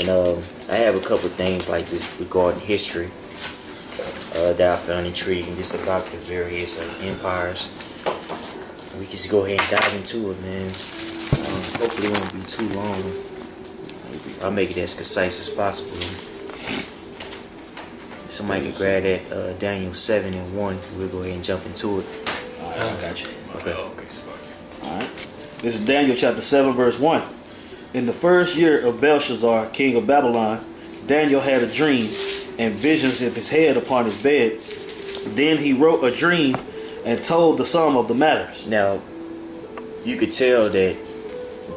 And I have a couple of things like this regarding history that I found intriguing, just about the various empires. We can just go ahead and dive into it, man. Hopefully it won't be too long. I'll make it as concise as possible. Somebody can grab that Daniel 7 and 1. We'll go ahead and jump into it. All right, I got you. Okay. All right. This is Daniel chapter 7, verse 1. In the first year of Belshazzar, king of Babylon, Daniel had a dream and visions of his head upon his bed. Then he wrote a dream and told the sum of the matters. Now, you could tell that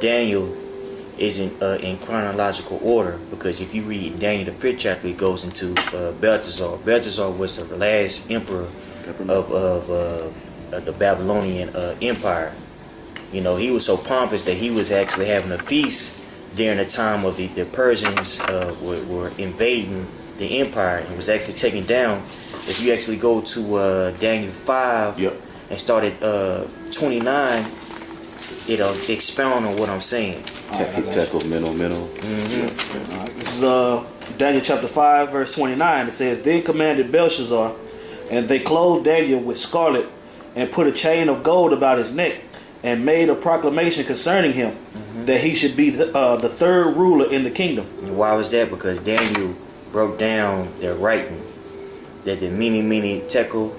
Daniel isn't in chronological order, because if you read Daniel the 5th chapter, it goes into Belteshazzar. Belteshazzar was the last emperor of the Babylonian Empire. You know, he was so pompous that he was actually having a feast during the time of the Persians were invading the empire, and was actually taken down. If you actually go to Daniel 5 and start at 29, it'll expound on what I'm saying. Tekel, mental. This is Daniel chapter 5, verse 29. It says, Then commanded Belshazzar, and they clothed Daniel with scarlet, and put a chain of gold about his neck, and made a proclamation concerning him, that he should be the third ruler in the kingdom. And why was that? Because Daniel broke down their writing, that the many tekel,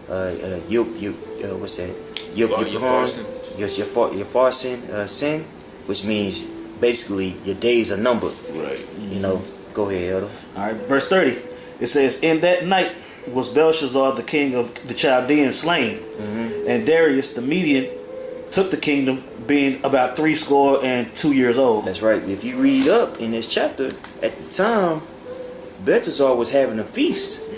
what's that? Your farsin, sin, which means basically your days are numbered. Right. You know. Go ahead, Elder. All right, verse 30. It says, In that night was Belshazzar the king of the Chaldeans slain, and Darius the Median took the kingdom, being about 62 years old. That's right. If you read up in this chapter, at the time, Belteshazzar was having a feast.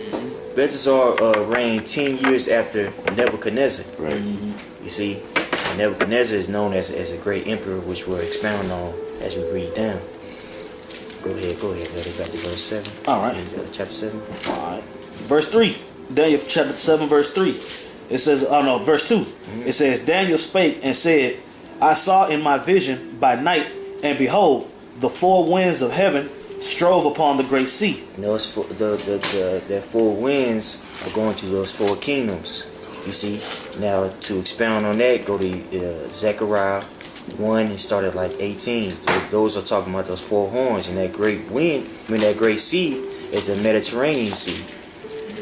Belteshazzar reigned 10 years after Nebuchadnezzar. Right. You see, Nebuchadnezzar is known as a great emperor, which we'll expound on as we read down. Go ahead. Elder. Back to verse 7. All right. Chapter 7. All right. Verse 3. Daniel chapter 7, verse 3. It says, verse 2. It says, Daniel spake and said, I saw in my vision by night, and behold, the four winds of heaven strove upon the great sea. And those the four winds are going to those four kingdoms. You see, now to expound on that, go to Zechariah 1 and start at like 18. So those are talking about those four horns, and that great wind, that great sea is the Mediterranean Sea.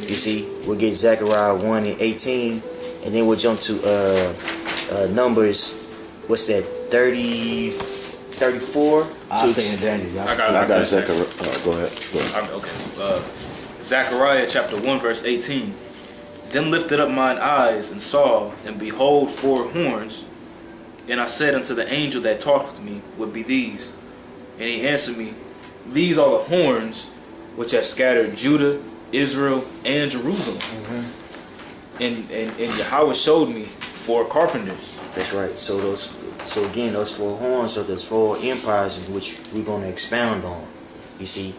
You see, we'll get Zechariah 1 and 18, and then we'll jump to Numbers, what's that, 34? I'll stay in Daniel. I got Zechariah. Go ahead. Okay. Zechariah chapter 1 verse 18. Then lifted up mine eyes and saw, and behold, four horns. And I said unto the angel that talked with me, would be these. And he answered me, These are the horns which have scattered Judah, Israel, and Jerusalem. And Yahweh showed me four carpenters. That's right. So again, those four horns are those four empires in which we're going to expound on. You see,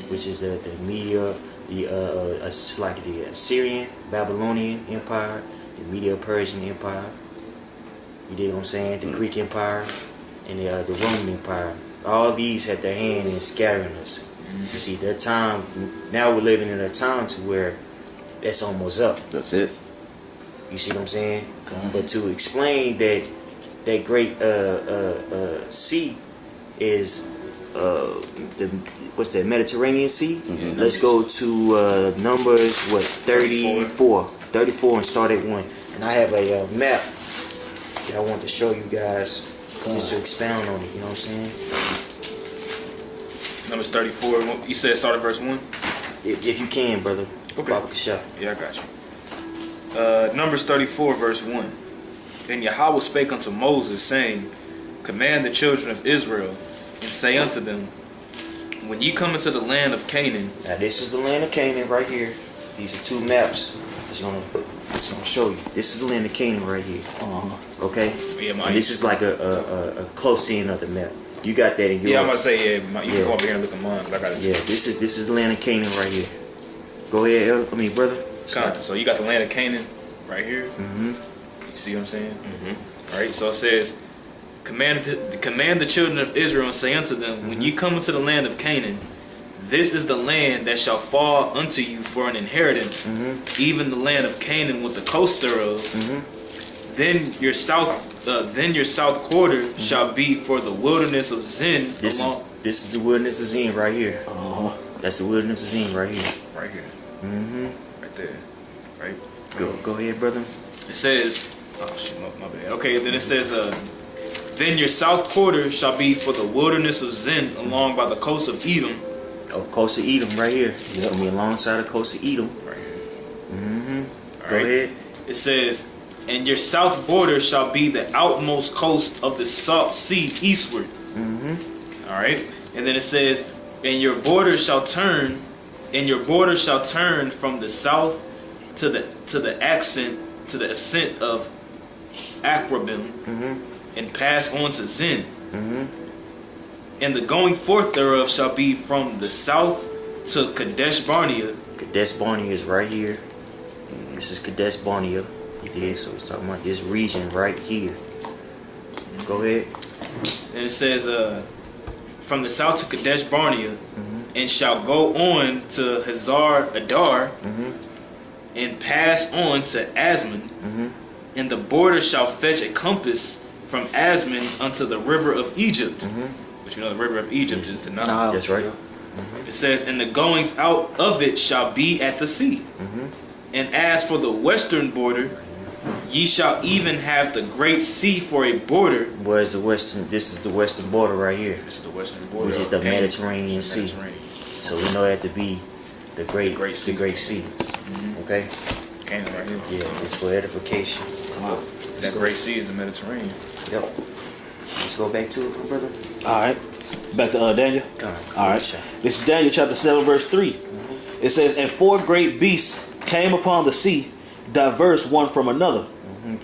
which is the Media, it's like the Assyrian, Babylonian Empire, the Medo-Persian Empire. You dig what I'm saying? The Greek Empire and the Roman Empire. All these had their hand in scattering us. You see, that time, now we're living in a time to where that's almost up. That's it. You see what I'm saying? But to explain that great sea is what's that, Mediterranean Sea? Let's go to Numbers 34 and start at 1. And I have a map that I want to show you guys just to expound on it. You know what I'm saying? Numbers 34. You said start at verse 1? If you can, brother. Okay. Yeah, I got you. Numbers 34 verse 1. And Yahweh spake unto Moses, saying, Command the children of Israel, and say unto them, When ye come into the land of Canaan. Now this is the land of Canaan right here. These are two maps. It's gonna show you. This is the land of Canaan right here. Okay? Yeah, and this is like a close in of the map. You got that in your. Yeah, I'm gonna say you can go over here and look at mine. I got it. Yeah, this is the land of Canaan right here. Go ahead, Elder. Brother. So you got the land of Canaan right here. You see what I'm saying? All right. So it says, command the children of Israel and say unto them, when ye come into the land of Canaan, this is the land that shall fall unto you for an inheritance, even the land of Canaan with the coast thereof. Then your south quarter shall be for the wilderness of Zin. This is the wilderness of Zin right here. That's the wilderness of Zin right here. Right here. Right there. Right. Go ahead, brother. It says, oh shit, my bad. Okay, then it says, then your south quarter shall be for the wilderness of Zin along by the coast of Edom. Oh, coast of Edom right here. It's gonna be alongside the coast of Edom. Right here. Go ahead. It says, and your south border shall be the outmost coast of the salt sea eastward. All right. And then it says, and your border shall turn from the south to the ascent of Akrabim, and pass on to Zin. And the going forth thereof shall be from the south to Kadesh Barnea. Kadesh Barnea is right here. This is Kadesh Barnea. So it's talking about this region right here. Go ahead. And it says, from the south to Kadesh Barnea, and shall go on to Hazar Adar, and pass on to Asman, and the border shall fetch a compass from Asman unto the river of Egypt, which you know the river of Egypt is the Nile. That's right. It says, and the goings out of it shall be at the sea. And as for the western border, ye shall even have the great sea for a border. Where's the western? This is the western border right here, This is the western border, which is the Mediterranean Sea. So we know that to be the great sea. Okay. Canaan right here. Yeah, it's for edification. That great sea is the Mediterranean. Yep. Let's go back to it, my brother. All right. Back to Daniel. All right. This is Daniel chapter 7, verse 3. It says, and 4 great beasts came upon the sea, diverse one from another.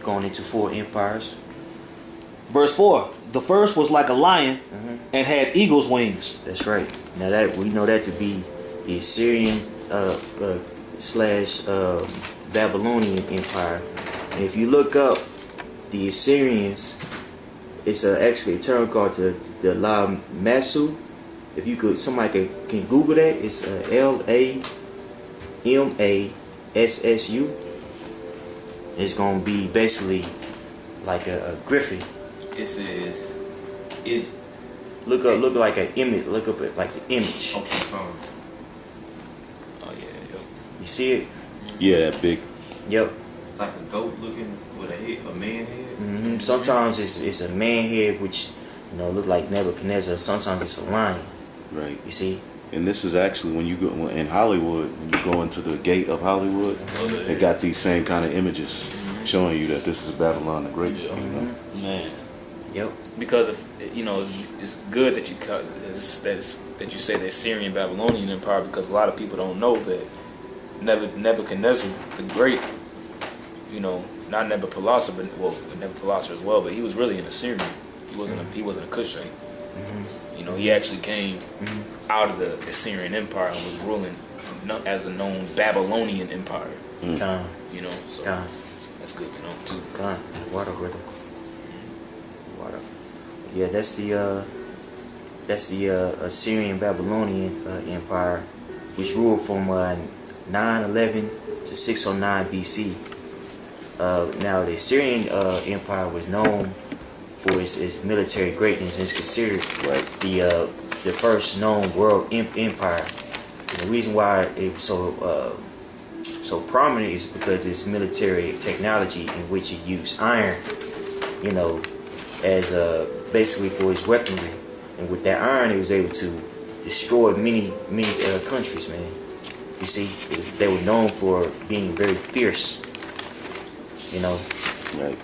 Going into 4 empires. Verse 4. The first was like a lion and had eagle's wings. That's right. Now that we know that to be the Assyrian slash Babylonian empire. And if you look up the Assyrians, it's actually a term called the Lamasu. If you could, somebody can Google that. It's Lamassu. It's gonna be basically like a griffin. It says, is look like an image. Look up at like the image. on the phone. Oh yeah, yep. You see it? Yeah, big. Yep. It's like a goat looking with a man head. Sometimes it's a man head, which look like Nebuchadnezzar. Sometimes it's a lion. Right. You see? And this is actually when you go in Hollywood, when you go into the gate of Hollywood, they got these same kind of images showing you that this is Babylon the Great. Man. Yep. Because it's good that you say the Assyrian Babylonian Empire, because a lot of people don't know that Nebuchadnezzar the Great, not Nebuchadnezzar, but Nebuchadnezzar as well, but he was really an Assyrian. He wasn't a Cushite. He actually came out of the Assyrian Empire and was ruling as the known Babylonian Empire. So that's good to know too. Water, brother. Water. Yeah, that's the Assyrian Babylonian Empire, which ruled from 911 to 609 BC. Now the Assyrian Empire was known for its military greatness, and it's considered the first known world empire. And the reason why it was so prominent is because its military technology, in which it used iron, as basically for its weaponry. And with that iron, it was able to destroy many countries, man. You see, they were known for being very fierce, Right.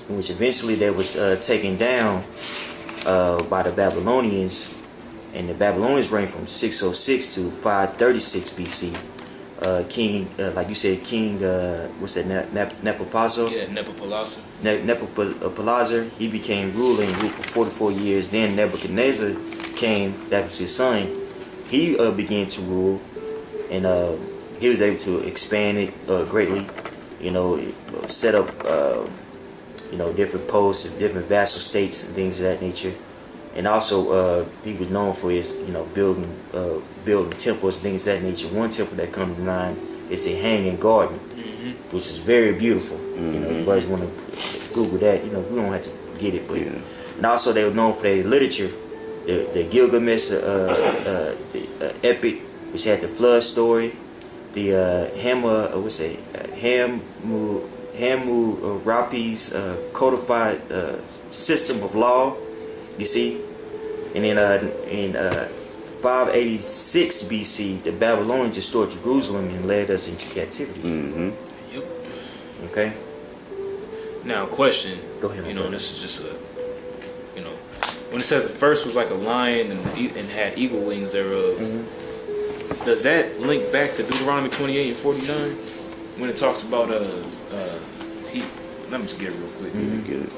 which eventually they was taken down by the Babylonians, and the Babylonians reigned from 606 to 536 BC. King, like you said, King, what's that, Nebuchadnezzar? Yeah, Nebuchadnezzar. Nebuchadnezzar, he became ruler and ruled for 44 years. Then Nebuchadnezzar came, that was his son. He began to rule, and he was able to expand it greatly. Set up different posts, different vassal states and things of that nature. And also, he was known for his, building temples and things of that nature. One temple that comes to mind is the Hanging Garden, which is very beautiful. You guys want to Google that. We don't have to get it, but and also they were known for their literature, the Gilgamesh epic, which had the flood story, the Hammurabi's codified system of law. You see, and then in 586 BC, the Babylonians destroyed Jerusalem and led us into captivity. Yep. Okay. Now, question. Go ahead. This is just when it says the first was like a lion and had eagle wings thereof, does that link back to Deuteronomy 28 and 49 when it talks about let me just get it real quick. Get it.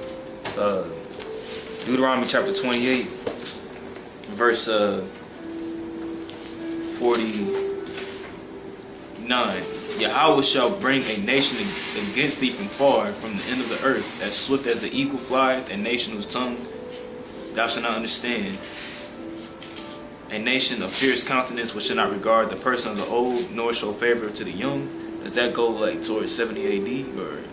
Deuteronomy chapter 28, verse 49. Yahweh shall bring a nation against thee from far, from the end of the earth, as swift as the eagle flieth, a nation whose tongue thou shalt not understand. A nation of fierce countenance which shall not regard the person of the old, nor show favor to the young. Does that go like towards 70 AD, or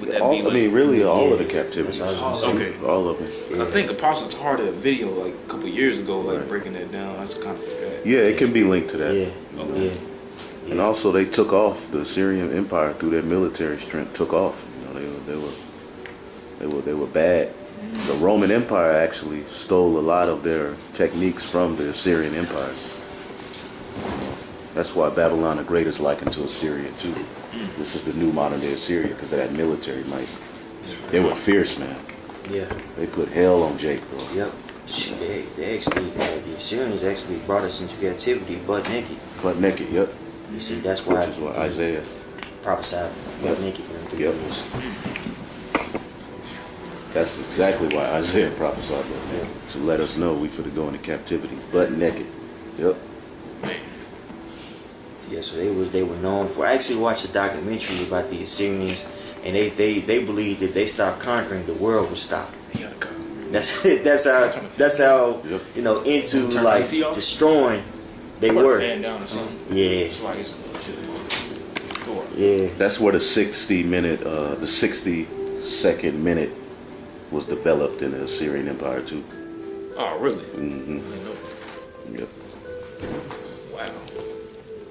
would that be like... really all of the captivity. Okay. All of it. I think Apostle Tahar did a video like a couple years ago, like breaking that down. I just kind of forgot. Yeah, it can be linked to that. Yeah. Okay. Yeah. And also they took off, the Assyrian Empire through their military strength took off. They were bad. The Roman Empire actually stole a lot of their techniques from the Assyrian Empire. That's why Babylon the Great is likened to Assyria too. This is the new modern day Assyria because of that military might. They were fierce, man. Yeah. They put hell on Jake, bro. Yep. They actually, the Assyrians actually brought us into captivity butt naked. Butt naked, yep. You see, that's why. Which is what Isaiah prophesied butt naked for them 3 years. That's exactly why Isaiah prophesied that. To let us know we finna go into captivity, butt naked. Yep. Yeah, so they were known for. I actually watched a documentary about the Assyrians, and they believed that they stopped conquering, the world would stop. That's how Yep. into like destroying they were. Fan down or something. Yeah. It's like it's Yeah. That's where the 60-second minute was developed in the Assyrian Empire too. Oh, really? Mm-hmm. Yep. Wow.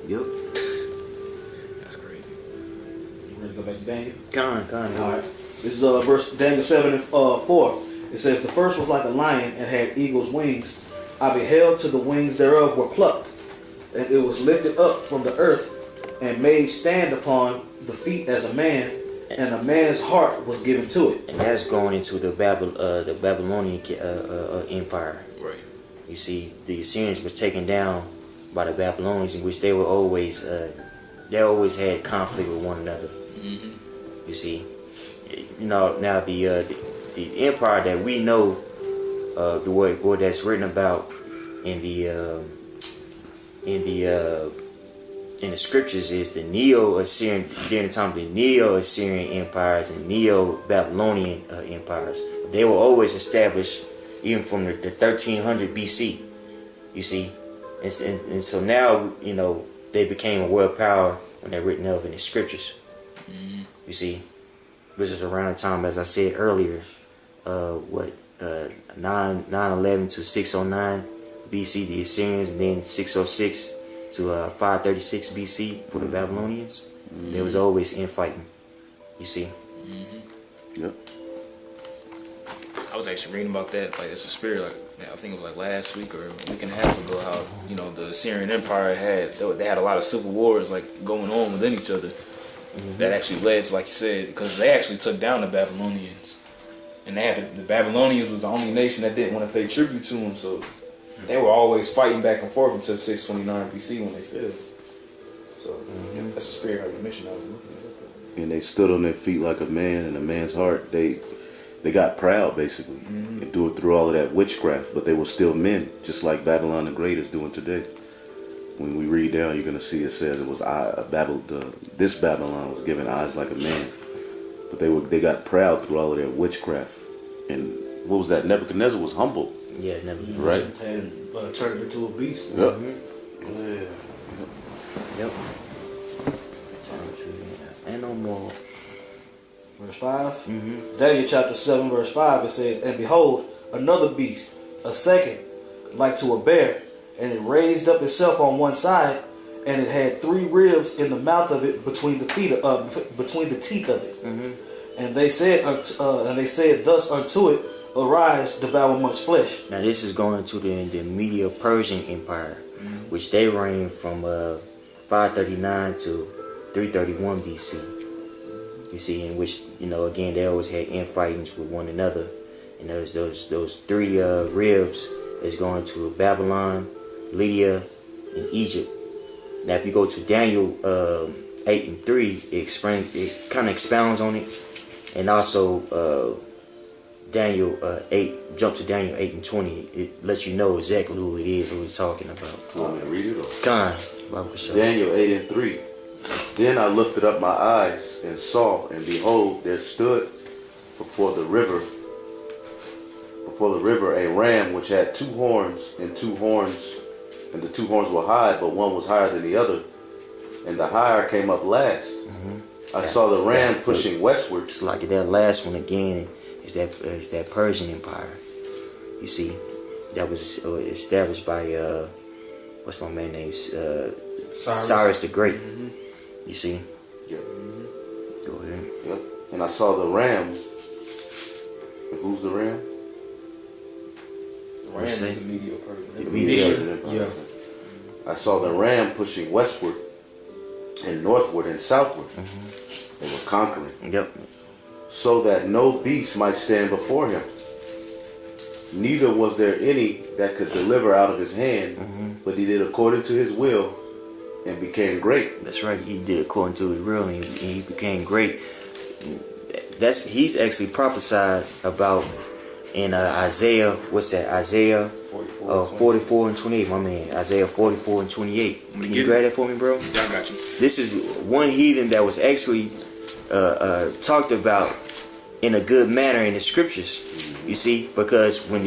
Yep. That's crazy. You ready to go back to Daniel? Con. All right. This is verse Daniel 7 and 4. It says, the first was like a lion and had eagle's wings. I beheld till the wings thereof were plucked, and it was lifted up from the earth and made stand upon the feet as a man, and a man's heart was given to it. And that's going into the Babylonian Empire. Right. You see, the Assyrians was taken down by the Babylonians, in which they were always had conflict with one another. You see, now the empire that we know, the word that's written about in the scriptures is the Neo-Assyrian, during the time of the Neo-Assyrian empires and Neo-Babylonian empires. They were always established even from the 1300 BC, you see. And so now, they became a world power when they're written of in the scriptures, you see. Which is around the time, as I said earlier, 911 to 609 BC, the Assyrians, and then 606 to 536 BC for the Babylonians. There was always infighting, you see. Yep. I was actually reading about that. Like, it's a spirit. Like, I think it was like last week or a week and a half ago. How the Assyrian Empire they had a lot of civil wars like going on within each other. That actually led to, like you said, because they actually took down the Babylonians, and the Babylonians was the only nation that didn't want to pay tribute to them. So they were always fighting back and forth until 629 BC when they fell. So that's the spirit of the mission I was looking at. And they stood on their feet like a man, and a man's heart. They got proud basically, and through all of that witchcraft, but they were still men, just like Babylon the Great is doing today. When we read down, you're gonna see it says it was this Babylon was given eyes like a man, But they got proud through all of that witchcraft. And what was that? Nebuchadnezzar was humble. Yeah, never. Right. And turned into a beast. Yep. Yeah. Yep. Ain't no more. Verse 5. Daniel chapter 7, verse 5, it says, And behold, another beast, a second, like to a bear, and it raised up itself on one side, and it had 3 ribs in the mouth of it between the between the teeth of it. And they said, thus unto it, Arise, devour much flesh. Now this is going to the Medo-Persian Empire, which they reigned from 539 to 331 BC. You see, in which, you know, again, they always had infightings with one another. And those 3 ribs is going to Babylon, Lydia, and Egypt. Now if you go to Daniel 8 and 3, it kind of expounds on it. And also Daniel 8, jump to Daniel 8 and 20. It lets you know exactly who it is, who he's talking about. You want me to read it? Or? Khan, Bible show. Daniel 8 and 3. Then I lifted up my eyes and saw, and behold, there stood before the river a ram which had 2 horns, and 2 horns, and the 2 horns were high, but one was higher than the other, and the higher came up last. I saw the ram pushing westward. It's like that last one again is that Persian Empire. You see, that was established by what's my man's name? Cyrus the Great. You see. Yep. Go ahead. Yep. And I saw the ram. And who's the ram? The ram is the Medo-Persian. Medo. I saw the ram pushing westward and northward and southward. They were conquering. Yep. So that no beast might stand before him. Neither was there any that could deliver out of his hand, but he did according to his will and became great. That's right. He did according to his will, and he became great. He's actually prophesied about in Isaiah. What's that? Isaiah 44 and 28. My man, Isaiah 44 and 28. Can you grab that for me, bro? Yeah, I got you. This is one heathen that was actually talked about in a good manner in the scriptures. You see, because when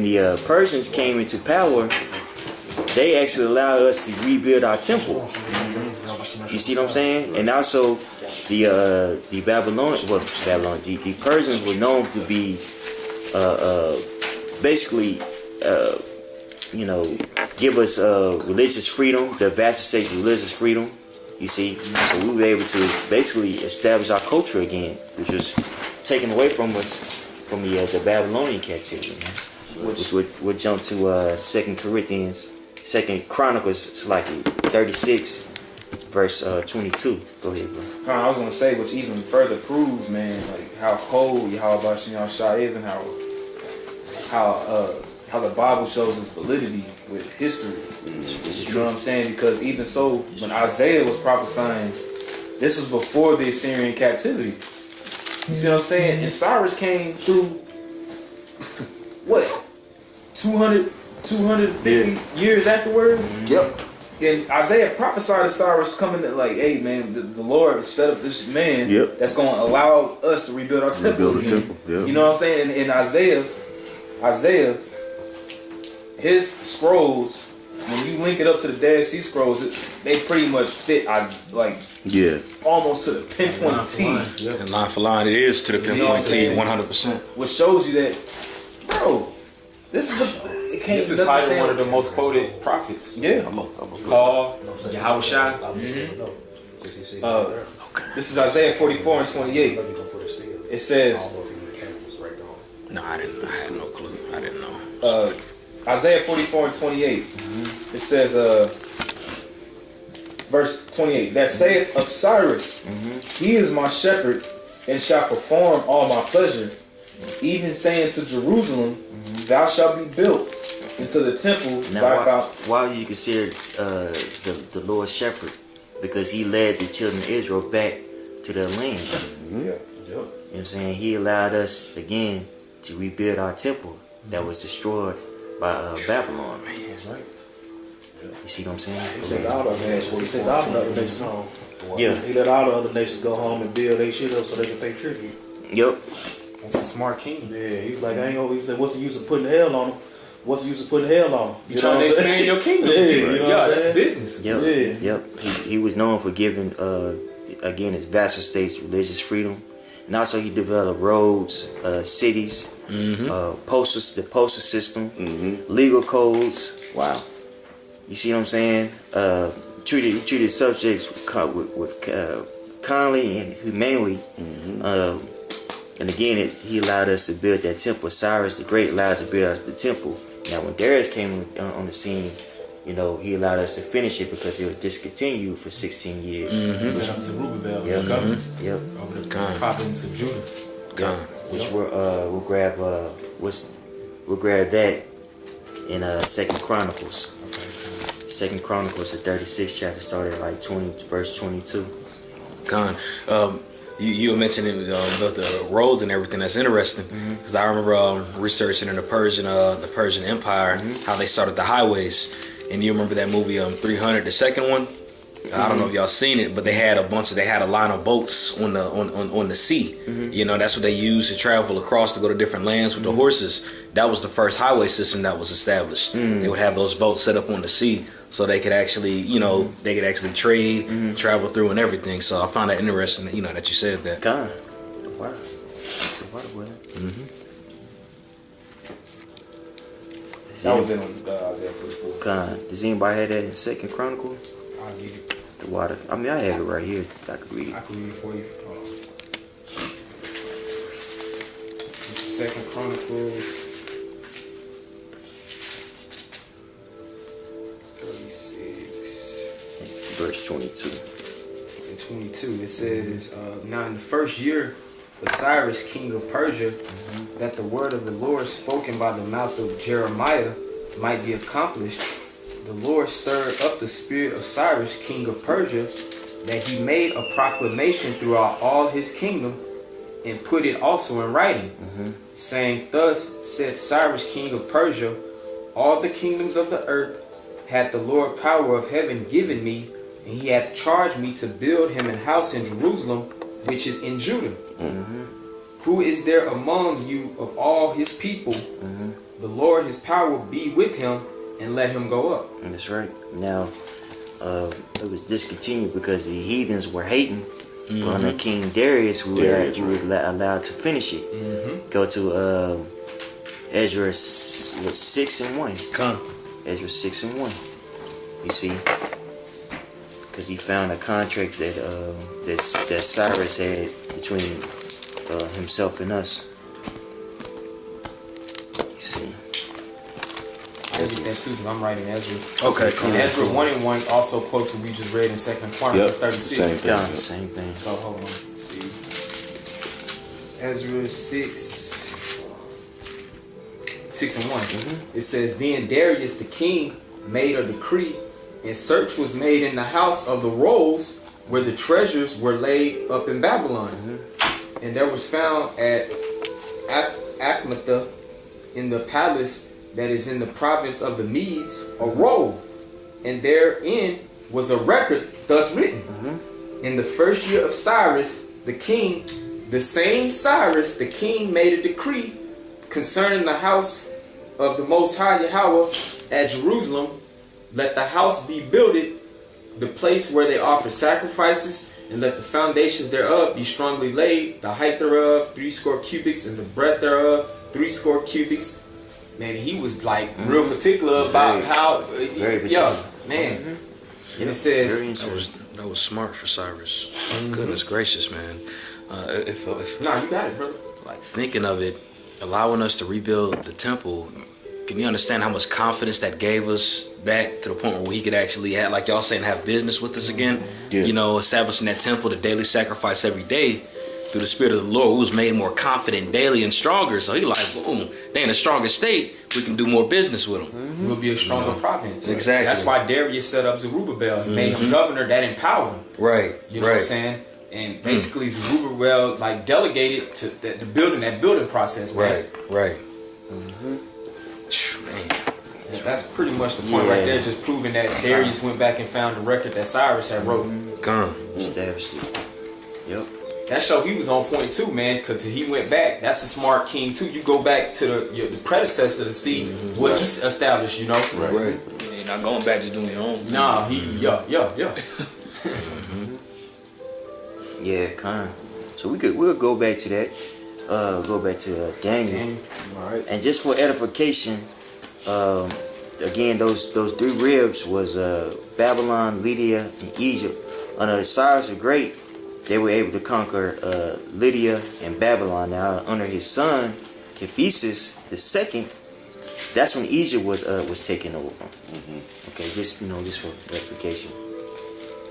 the Persians came into power, they actually allowed us to rebuild our temple. You see what I'm saying? And also the Persians were known to be basically give us religious freedom, the vast states religious freedom. You see, so we were able to basically establish our culture again, which was taken away from us from the Babylonian captivity. Which would jump to 2 Chronicles, it's like 36, verse 22. Go ahead, bro. I was gonna say, which even further proves, man, like how cold Yahweh Shem Shah is, and how the Bible shows its validity with history. This is You know what I'm saying? Because even so, when Isaiah was prophesying, this was before the Assyrian captivity. You see what I'm saying? And Cyrus came through what? 250 years afterwards? Yep. And Isaiah prophesied to Cyrus coming to like, hey man, the Lord set up this man that's going to allow us to rebuild our temple again. You know what I'm saying? And Isaiah, his scrolls, when you link it up to the Dead Sea Scrolls, they pretty much fit almost to the pinpoint T. And line for line, it is to the pinpoint T, 100%. Which shows you that, bro, this is probably one of the most quoted prophets. Yeah. Paul, Yahweh Shai. This is Isaiah 44 and 28. It says, No, I had no clue. I didn't know. Isaiah 44 and 28. It says, verse 28, that saith of Cyrus, he is my shepherd and shall perform all my pleasure, even saying to Jerusalem, thou shalt be built into the temple. Now, why do you consider the Lord shepherd? Because he led the children of Israel back to their land. You know what I'm saying? He allowed us again to rebuild our temple that was destroyed by Babylon. That's right. You see what I'm saying? He sent all the other nations. He sent all the other nations home. Yeah. He let all the other nations go home and build their shit up so they can pay tribute. Yep. That's a smart king. Yeah, he was like, I ain't gonna. He said, what's the use of putting hell on them? What's the use of putting hell on them? You trying to expand your kingdom? Yeah, you know what I'm that's saying? business. Yep. Yeah. Yep. He was known for giving, again, his vassal states religious freedom. And also he developed roads, cities, the postal system, legal codes. Wow. You see what I'm saying? He treated subjects with kindly and humanely. And again, he allowed us to build that temple. Cyrus the Great allowed us to build the temple. Now, when Darius came on the scene, you know, he allowed us to finish it because it was discontinued for 16 years. Set up Zerubbabel, Yep. governor Yep. over the province of Judah. Gone. Which we'll grab that in Second Chronicles. Second Chronicles, the 36th chapter, started at like verse 22. Gone. You were mentioning about the roads and everything. That's interesting because I remember researching in the Persian Empire how they started the highways. And you remember that movie 300, the second one? I don't know if y'all seen it, but they had a line of boats on the sea. You know, that's what they used to travel across to go to different lands with the horses. That was the first highway system that was established. They would have those boats set up on the sea so they could actually, trade, travel through and everything. So I found that interesting, that you said that. God, the water well. That was in Isaiah 44. God, does anybody have that in Second Chronicle? I'll give you. The water. I mean, I have it right here. I could read it. I can read it for you. This is Second Chronicles 36 Verse 22. and 22. It says, now in the first year of Cyrus, king of Persia, that the word of the Lord spoken by the mouth of Jeremiah might be accomplished, the Lord stirred up the spirit of Cyrus, king of Persia, that he made a proclamation throughout all his kingdom and put it also in writing, saying, thus said Cyrus, king of Persia, all the kingdoms of the earth hath the Lord power of heaven given me, and he hath charged me to build him an house in Jerusalem, which is in Judah. Who is there among you of all his people? The Lord his power be with him, and let him go up. That's right. Now, it was discontinued because the heathens were hating. But under King Darius, we were allowed to finish it. Go to Ezra 6 and 1. Come. Ezra 6 and 1. You see, because he found a contract that Cyrus had between himself and us. You see. I get that too because I'm writing Ezra. Okay, cool. And Ezra 1 and 1 also quotes what we just read in Second Chronicles 36. Same thing. Yeah, same thing. So hold on. See. Ezra 6 and 1. It says, then Darius the king made a decree, and search was made in the house of the rolls where the treasures were laid up in Babylon. And there was found at Achmetha in the palace that is in the province of the Medes a roll, and therein was a record thus written. In the first year of Cyrus the king, the same Cyrus the king made a decree concerning the house of the Most High Yahweh at Jerusalem. Let the house be builded, the place where they offer sacrifices, and let the foundations thereof be strongly laid, the height thereof 80 cubits, and the breadth thereof 80 cubits. Man, he was like real particular about how, very particular. Man. And it says, Very interesting. That was smart for Cyrus. Goodness gracious, man. If no, you got it, brother. like thinking of it, allowing us to rebuild the temple, can you understand how much confidence that gave us back to the point where he could actually have, like y'all saying, have business with us again? Yeah. You know, establishing that temple, the daily sacrifice every day through the Spirit of the Lord, who was made more confident daily and stronger. So he like, boom, they in a stronger state, we can do more business with them. We'll be a stronger province. Exactly. That's why Darius set up Zerubbabel. He made him governor, that empowered him. Right. You know what I'm saying? And basically Zerubbabel like delegated to the building process, man. Right. Man. That's pretty much the point right there, just proving that Darius went back and found the record that Cyrus had wrote. Gone. Established it. Yep. That show he was on point too, man, because he went back. That's a smart king too. You go back to the predecessor to see what he established, you know. Right. You're not going back just doing your own thing. Nah, yeah. Yeah, kind. So we'll go back to that. Go back to Daniel. All right. And just for edification, again, those three ribs was Babylon, Lydia, and Egypt. Under Cyrus the Great, they were able to conquer Lydia and Babylon. Now, under his son, Ephesus II, that's when Egypt was taken over. Okay, just for edification.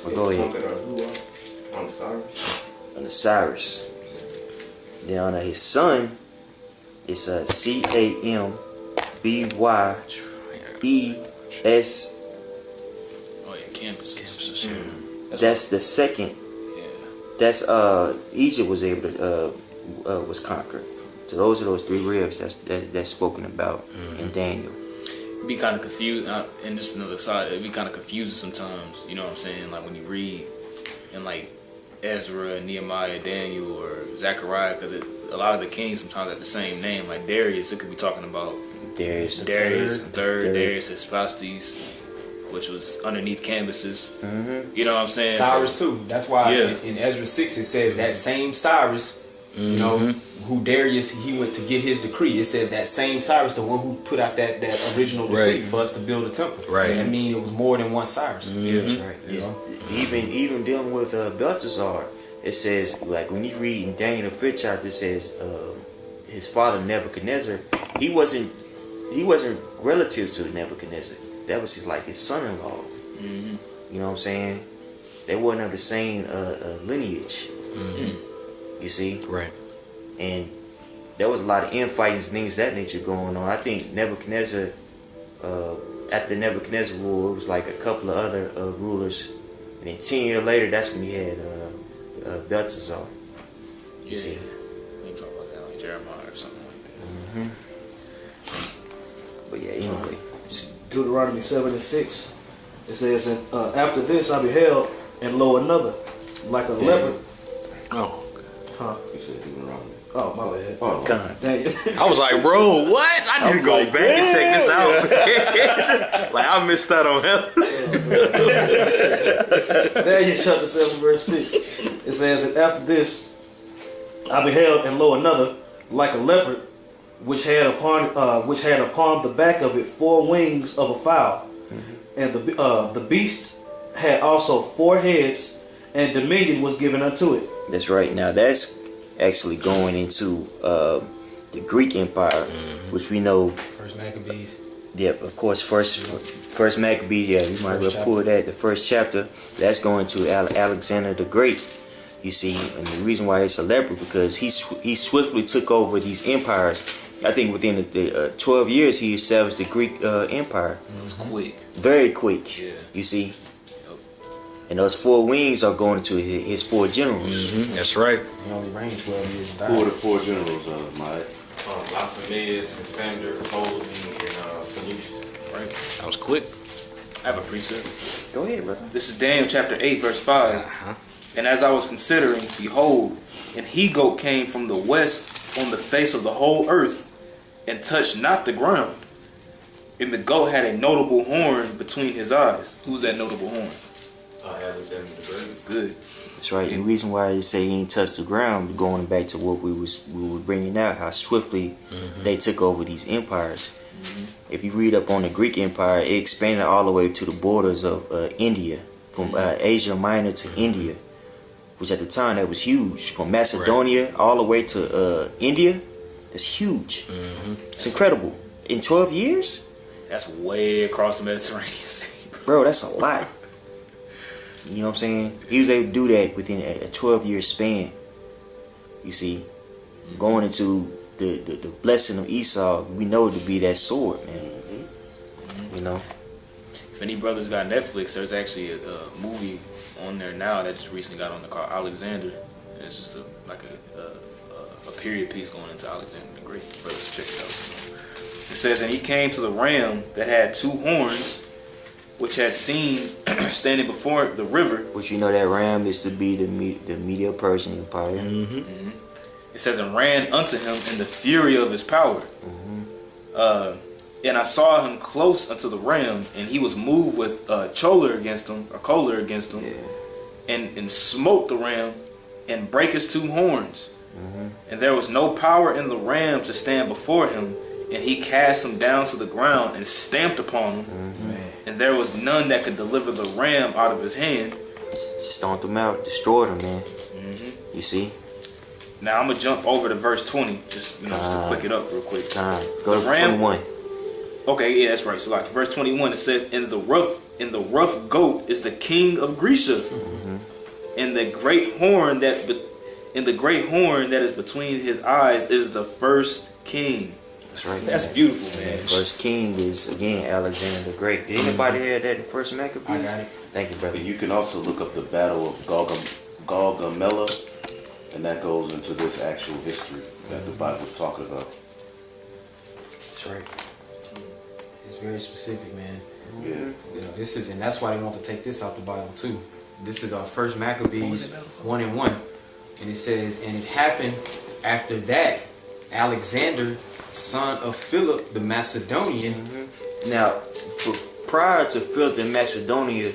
But go ahead. I'm sorry. Under Cyrus. Then under his son, it's Cambyes. Oh yeah, campus. That's the second. That's Egypt was able to was conquered. So those are those three ribs that's spoken about in Daniel. It'd be kind of confused, and just another side. It'd be kind of confusing sometimes. You know what I'm saying? Like when you read in like Ezra, Nehemiah, Daniel, or Zechariah, because a lot of the kings sometimes have the same name. Like Darius, it could be talking about Darius the third, Darius Hyspastes, which was underneath Cambyses. You know what I'm saying? Cyrus too. That's why in Ezra 6 it says that same Cyrus, you know, who Darius, he went to get his decree. It said that same Cyrus, the one who put out that original decree for us to build a temple. Right. So that means it was more than one Cyrus. That's right. Even dealing with Belteshazzar, it says, like when you read in Daniel the 5th chapter, it says his father Nebuchadnezzar, he wasn't relative to Nebuchadnezzar. That was his son-in-law. You know what I'm saying? They weren't of the same lineage. You see? Right. And there was a lot of infighting and things of that nature going on. I think Nebuchadnezzar, after Nebuchadnezzar ruled, it was like a couple of other rulers. And then 10 years later, that's when you had Belteshazzar. You see? We can talk about that, like Jeremiah or something like that. But yeah, anyway. Deuteronomy 7:6. It says, and after this I beheld, and lo, another, like a leopard. Oh. Huh? You said Deuteronomy. Oh, my bad. Oh, God. Dang. I was like, bro, what? I need to go back and check this out. Like, I missed out on him. Daniel chapter 7 verse 6. It says, and after this I beheld, and lo, another, like a leopard, which had upon the back of it 4 wings of a fowl, and the beast had also 4 heads, and dominion was given unto it. That's right. Now that's actually going into the Greek Empire, which we know. First Maccabees. Yep, of course. First Maccabees. Yeah, you might as well pull that. The first chapter. That's going to Alexander the Great. You see, and the reason why it's a leopard because he swiftly took over these empires. I think within the 12 years he established the Greek Empire. It was quick. Very quick. Yeah. You see. And those 4 wings are going to his 4 generals. That's right. He only reigned 12 years. Who are the 4 generals, Mike? Lysimachus, Cassander, Ptolemy, and Seleucus. Right. That was quick. I have a precept. Go ahead, brother. This is Daniel chapter 8, verse 5. And as I was considering, behold, an he-goat came from the west on the face of the whole earth, and touched not the ground. And the goat had a notable horn between his eyes. Who's that notable horn? Alexander the Great. Good. That's right. And the reason why they say he ain't touched the ground, going back to what we were bringing out, how swiftly they took over these empires. If you read up on the Greek Empire, it expanded all the way to the borders of India, from Asia Minor to India, which at the time that was huge. From Macedonia all the way to India, that's huge. It's incredible. In 12 years? That's way across the Mediterranean Sea. Bro, that's a lot. You know what I'm saying? He was able to do that within a 12-year span. You see, going into the blessing of Esau, we know it to be that sword, man. You know? If any brothers got Netflix, there's actually a movie on there now that just recently got on the called Alexander. And it's just a period piece going into Alexander the Great. Brothers, check it out. It says, and he came to the ram that had 2 horns, which had seen standing before the river. Which you know that ram is to be the Medo-Persian Empire. It says, and ran unto him in the fury of his power. And I saw him close unto the ram, and he was moved with choler against him, and smote the ram, and brake his 2 horns. And there was no power in the ram to stand before him, and he cast him down to the ground and stamped upon him. And there was none that could deliver the ram out of his hand. Stomped him out, destroyed him, man. You see? Now I'm gonna jump over to verse 20, just to quick it up real quick. Go to 21. Okay, yeah, that's right. So like verse 21, it says, "In the rough goat is the king of Grecia, and the great horn that is between his eyes is the first king." That's right. That's beautiful, man. First king is again Alexander the Great. Did anybody hear that in First Maccabees? I got it. Thank you, brother. But you can also look up the Battle of Gaugamela, and that goes into this actual history that the Bible's talking about. That's right. It's very specific, man. Yeah. You know, this is, and that's why they want to take this out the Bible too. This is our First Maccabees 1:1, and it says, and it happened after that, Alexander, son of Philip the Macedonian. Now, prior to Philip the Macedonia,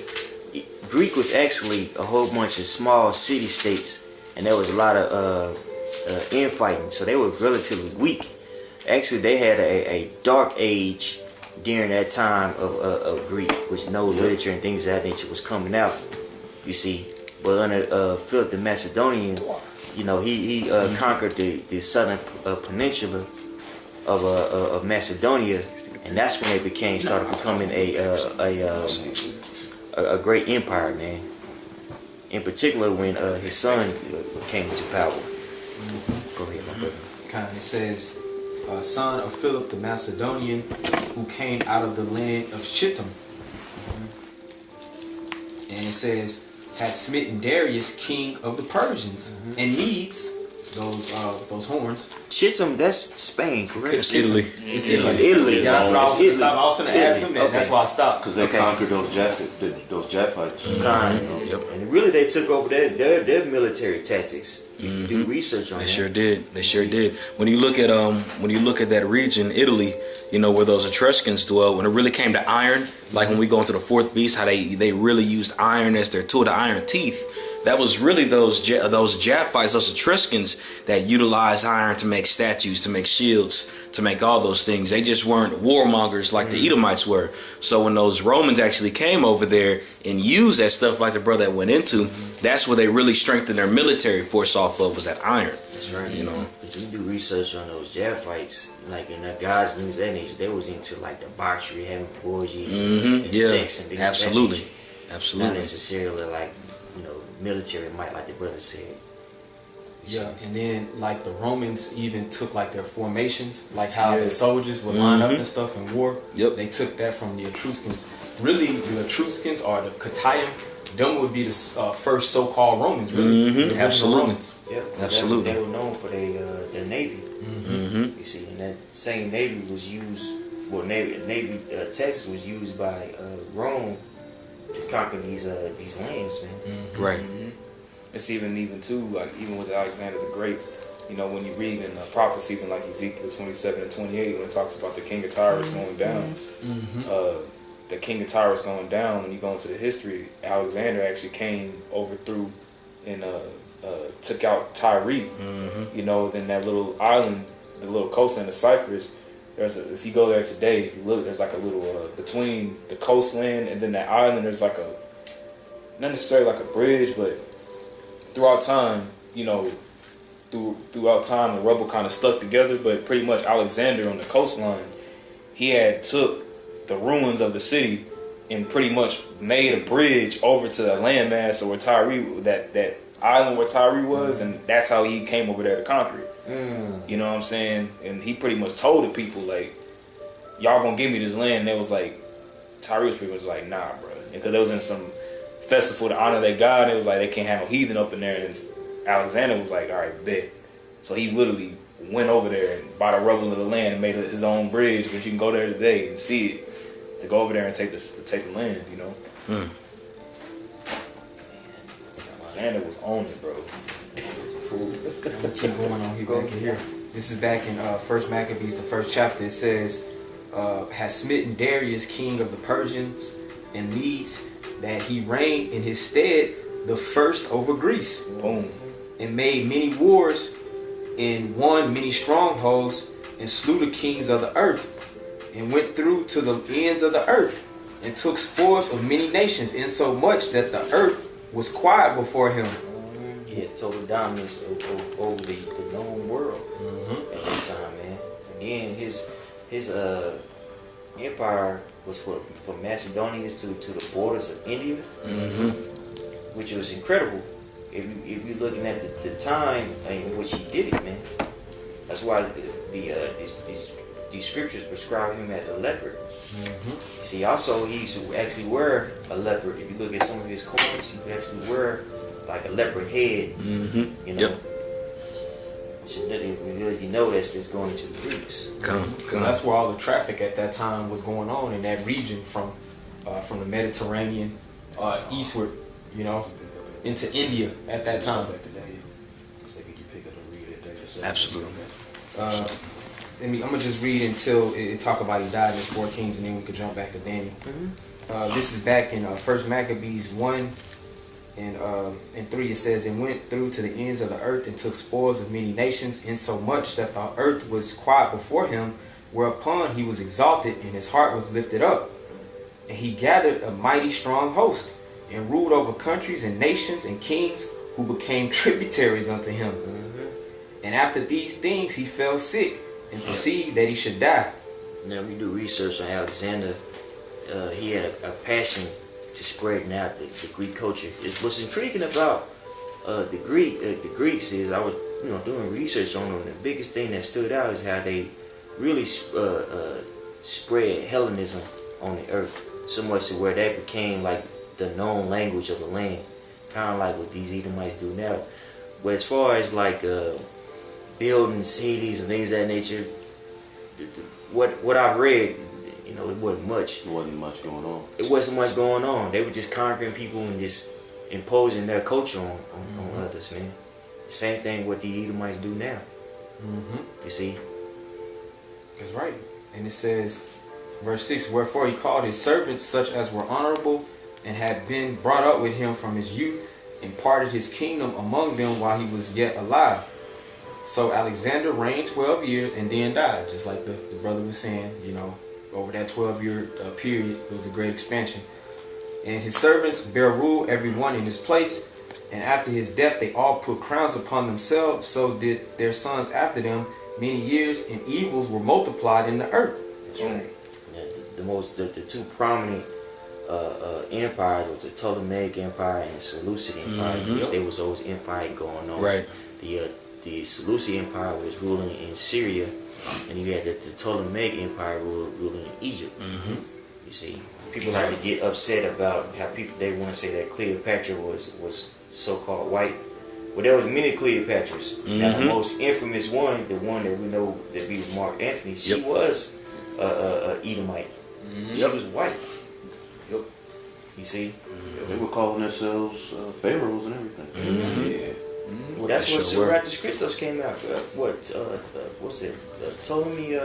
Greek was actually a whole bunch of small city-states, and there was a lot of infighting, so they were relatively weak. Actually, they had a dark age during that time of Greek, which no literature and things of that nature was coming out, you see. But under Philip the Macedonian, you know, he conquered the southern peninsula of Macedonia, and that's when they started becoming a great empire, man. In particular, when his son came into power. Go ahead, my brother. It says, son of Philip the Macedonian, who came out of the land of Shittim. And it says, had smitten Darius, king of the Persians, and needs those horns. Shittim, that's Spain, correct? It's Italy. It's Italy. Yeah, that's what I was Italy. I was gonna ask him that. Okay. That's why I stopped. Because they conquered those Japhites. Yep. And really, they took over their military tactics. You do research on They that. sure did. They sure did. When you look at that region, Italy, you know, where those Etruscans dwell, when it really came to iron, like when we go into the fourth beast, how they really used iron as their tool, the iron teeth. That was really those Japhites, those Etruscans that utilized iron to make statues, to make shields, to make all those things. They just weren't warmongers like the Edomites were. So when those Romans actually came over there and used that stuff like the brother went into, that's where they really strengthened their military force off of, was that iron. That's right. You know. If you do research on those Japhites, like in the guys and things of that nature, they was into like debauchery, having orgies, and sex and things Absolutely. of that nature. Absolutely. Not necessarily like, you know, military might, like the brother said. Yeah, and then like the Romans even took like their formations, like how the soldiers would line up and stuff in war. Yep. They took that from the Etruscans. Really, the Etruscans or the Kataim, them would be the first so-called Romans, really. The original Absolutely. Romans. Yep. Absolutely. They were known for their navy. You see, and that same navy was used. Well, navy Texas was used by Rome to conquer these lands, man. Right. It's even too, like even with Alexander the Great, you know, when you read in prophecies in like Ezekiel 27 and 28, when it talks about the king of Tyrus going down, the king of Tyrus going down, when you go into the history, Alexander actually came, overthrew, and took out Tyre. You know, then that little island, the little coastline of Cyprus, if you go there today, if you look, there's like a little, between the coastline and then that island, there's like not necessarily like a bridge, but throughout time, you know, throughout time, the rubble kind of stuck together. But pretty much Alexander on the coastline, he had took the ruins of the city and pretty much made a bridge over to the landmass, or where Tyre, that island where Tyre was, and that's how he came over there to conquer it. You know what I'm saying? And he pretty much told the people, like, y'all gonna give me this land. And they was like, Tyre was pretty much like, nah, bro, because they was in some festival to honor their god. It was like they can't have no heathen up in there, and Alexander was like, all right, bet. So he literally went over there and bought a rubble of the land and made his own bridge, which you can go there today and see it. To go over there and take the land, you know. Xander was on it, bro. I'm gonna keep going on here back in here. This is back in First Maccabees, the first chapter. It says, has smitten Darius, king of the Persians and Medes, that he reigned in his stead the first over Greece. Boom. And made many wars and won many strongholds and slew the kings of the earth and went through to the ends of the earth and took spoils of many nations, insomuch that the earth was quiet before him. He had total dominance over the known world at that time, man. Again, his empire was from Macedonia to the borders of India, which was incredible. If you're looking at the time in which he did it, man. That's why these scriptures prescribe him as a leopard. See, also he used to actually wear a leopard. If you look at some of his coins, he would actually wear like a leopard head. You know, which you know that's going to the Greeks. Because that's where all the traffic at that time was going on in that region, from the Mediterranean eastward, you know, into India at that time. Absolutely. I'm gonna just read until it talk about he died in 4 Kings, and then we could jump back to Daniel. This is back in First Maccabees 1 and 3. It says, and went through to the ends of the earth and took spoils of many nations, insomuch that the earth was quiet before him, whereupon he was exalted and his heart was lifted up. And he gathered a mighty strong host and ruled over countries and nations and kings who became tributaries unto him. And after these things he fell sick and perceived that he should die. Now, we do research on Alexander. He had a passion to spreading out the Greek culture. What's intriguing about the Greeks is I was doing research on them. The biggest thing that stood out is how they really spread Hellenism on the earth, so much to where that became like the known language of the land, kind of like what these Edomites do now. But as far as like building cities and things of that nature, what I've read, it wasn't much. There wasn't much going on. It wasn't much going on. They were just conquering people and just imposing their culture on others, man. The same thing what the Edomites do now. You see? That's right. And it says, verse 6, wherefore he called his servants such as were honorable and had been brought up with him from his youth, and parted his kingdom among them while he was yet alive. So Alexander reigned 12 years and then died, just like the brother was saying. Over that 12-year period, it was a great expansion. And his servants bare rule every one in his place, and after his death they all put crowns upon themselves, so did their sons after them. Many years and evils were multiplied in the earth. That's right. Yeah, the two prominent empires was the Ptolemaic Empire and the Seleucid Empire, which there was always infighting going on. Right. The Seleucid Empire was ruling in Syria, and you had the Ptolemaic Empire ruling in Egypt. You see, people like to get upset about how they want to say that Cleopatra was so-called white. Well, there was many Cleopatras. Now, the most infamous one, the one that we know that be Mark Antony, she was a Edomite. She was white. You see? They were calling themselves pharaohs and everything. Yeah. Well, that's when Sirach the Scriptos came out. What's it? Ptolemy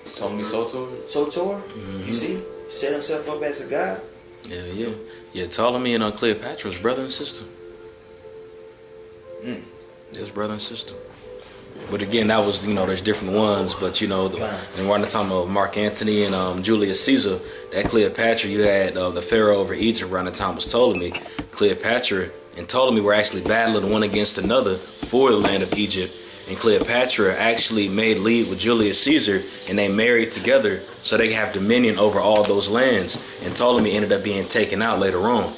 Soter. You see? Set himself up as a god. Yeah. Ptolemy and Cleopatra was brother and sister. There's brother and sister. But again, that was, there's different ones. But, and we're not talking about Mark Antony and Julius Caesar. That Cleopatra, you had the Pharaoh over Egypt around the time was Ptolemy. Cleopatra and Ptolemy were actually battling one against another for the land of Egypt. And Cleopatra actually made league with Julius Caesar, and they married together so they could have dominion over all those lands. And Ptolemy ended up being taken out later on.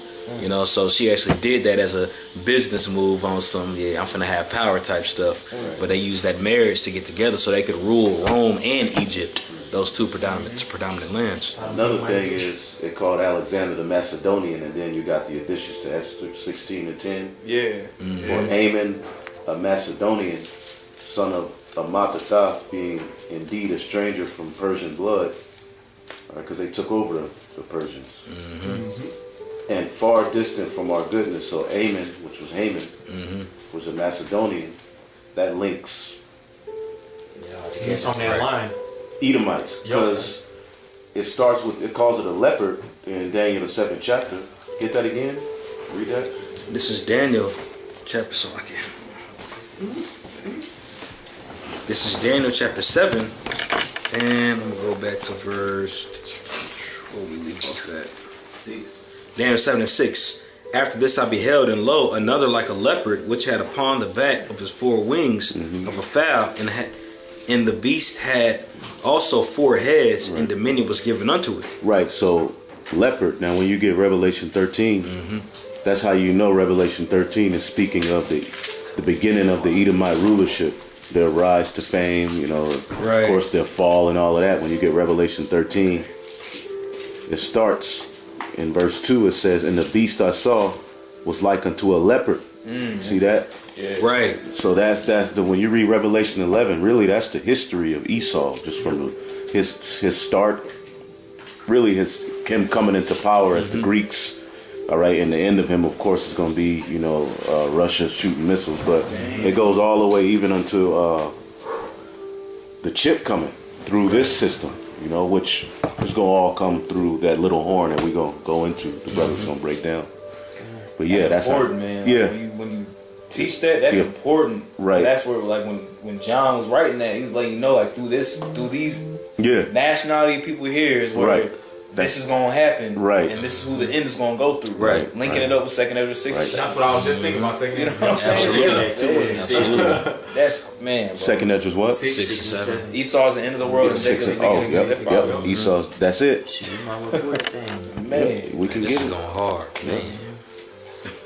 So she actually did that as a business move on some, I'm finna have power type stuff. But they used that marriage to get together so they could rule Rome and Egypt, those two predominant lands. Another thing is it called Alexander the Macedonian, and then you got the additions to Esther 16 and 10. Yeah. For Ammon, a Macedonian, son of a Matata being indeed a stranger from Persian blood, because they took over the Persians, and far distant from our goodness. So Ammon, which was Haman, was a Macedonian. That links He's from that line. Edomites, because it starts with, it calls it a leopard in Daniel the 2nd chapter. Get that again? Read that. This is Daniel chapter, so I can. This is Daniel chapter 7, and I'm gonna go back to verse. Where we leave off at? 6. Daniel 7 and 6. After this I beheld, and lo, another like a leopard, which had upon the back of his 4 wings of a fowl, and the beast had also 4 heads, and dominion was given unto it. Right, so leopard. Now when you get Revelation 13, that's how you know Revelation 13 is speaking of the beginning of the Edomite rulership, their rise to fame, you know, Right. of course their fall and all of that. When you get Revelation 13, it starts in verse 2, it says, and the beast I saw was like unto a leopard. See that? Right. So that's when you read Revelation 11, really that's the history of Esau, just from his start, really him coming into power as the Greeks. All right, and the end of him, of course, is going to be, you know, Russia shooting missiles, but it goes all the way even unto the chip coming through this system, you know, which is going to all come through that little horn that we're going to go into. The brother's going to break down. But yeah, that's important, man. Yeah. Like, when you teach that, that's important. Right. That's where, like, when John was writing that, he was letting you know, like, through these yeah, nationality people here is where Right. this is gonna happen, Right. And this is who the end is gonna go through, Right. Linking it up with 2nd Ezra 6 and Right. 7. That's what I was just thinking about. Second. You know what I'm saying? Absolutely. Yeah. That's man. Bro. second edge is what? 6 and 7. Esau's the end of the world, and Six Jacob and, the oh, beginning of yep, their father. yep. Esau, that's it. Shit, you might report thing. Man, We can This get is it. going hard, man.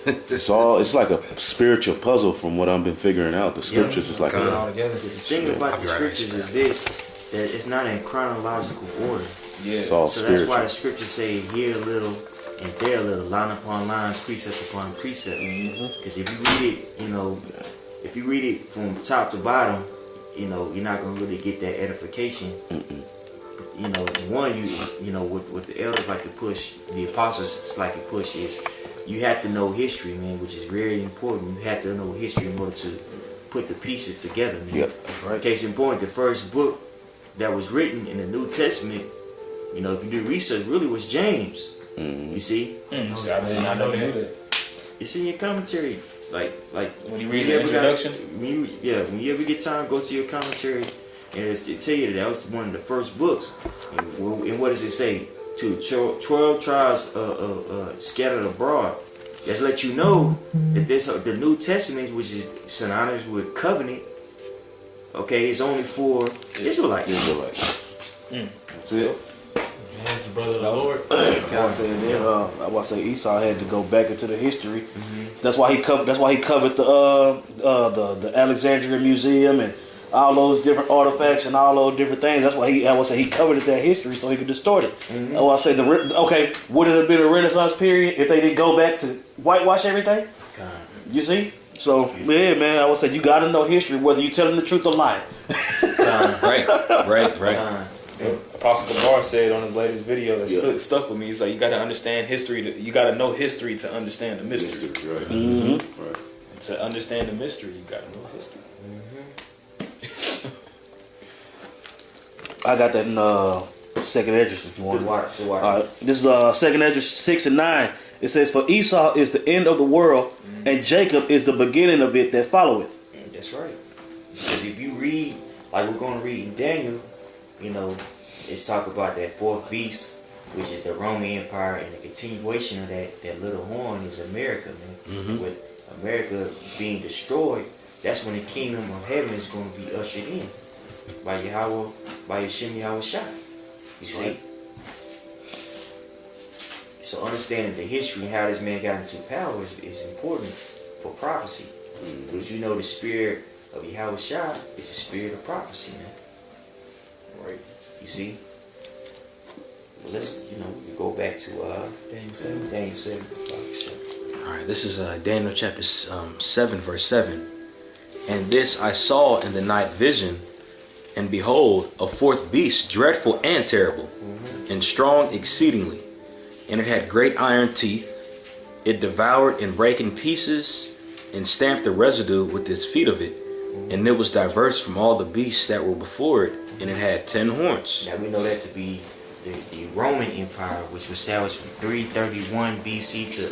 It's like a spiritual puzzle from what I've been figuring out. The scriptures is like All together. The thing about the scriptures is this, that it's not in chronological order. it's all So that's why spiritual. the scriptures say here a little and there a little, line upon line, precept upon precept. Because if you read it, you know, if you read it from top to bottom, you know, you're not gonna really get that edification. You know, one, you know, what the elders like to push, the apostles like to push is, you have to know history, man, which is very important. You have to know history in order to put the pieces together, man. Yep. Right. Case in point, the first book that was written in the New Testament, you know, if you do research, really was James. You see, I did not know that. it's in your commentary. Like When you read the introduction? when you ever get time, go to your commentary, and it tell you that was one of the first books. And what does it say? To 12 tribes scattered abroad. That let you know that the New Testament, which is synonymous with covenant, okay, is only for Israelites. That's it. Man's the brother of the Lord. I was saying then, I was say Esau had to go back into the history. That's why he covered. That's why he covered the Alexandria Museum and all those different artifacts and all those different things. That's why I would say he covered that history so he could distort it. I would say would it have been a Renaissance period if they didn't go back to whitewash everything? You see? So yeah, man, I would say you got to know history whether you're telling the truth or lying. Right. Apostle Gabar said on his latest video that stuck with me. He's like, you got to understand history. You got to know history to understand the mystery. Right. Right. To understand the mystery, you got to know history. I got that in second Esdras if you want. Water. This is second Esdras 6 and 9. It says, "For Esau is the end of the world, and Jacob is the beginning of it that followeth." That's right. Because if you read, like we're going to read in Daniel, you know, it's talk about that fourth beast, which is the Roman Empire, and the continuation of that little horn is America, man. With America being destroyed, that's when the kingdom of heaven is going to be ushered in by Yahweh, by Yeshua Yahushua. You see? So understanding the history and how this man got into power is important for prophecy. Because you know the spirit of Yahushua is the spirit of prophecy, man. Right? You see? Well, let's, we go back to Daniel 7. Daniel 7. All right, this is Daniel chapter 7, verse 7. And this I saw in the night vision, and behold, a fourth beast, dreadful and terrible, and strong exceedingly. And it had great iron teeth. It devoured and brake in pieces, and stamped the residue with its feet of it. And it was diverse from all the beasts that were before it, and it had 10 horns. Now we know that to be the Roman Empire, which was established from 331 BC to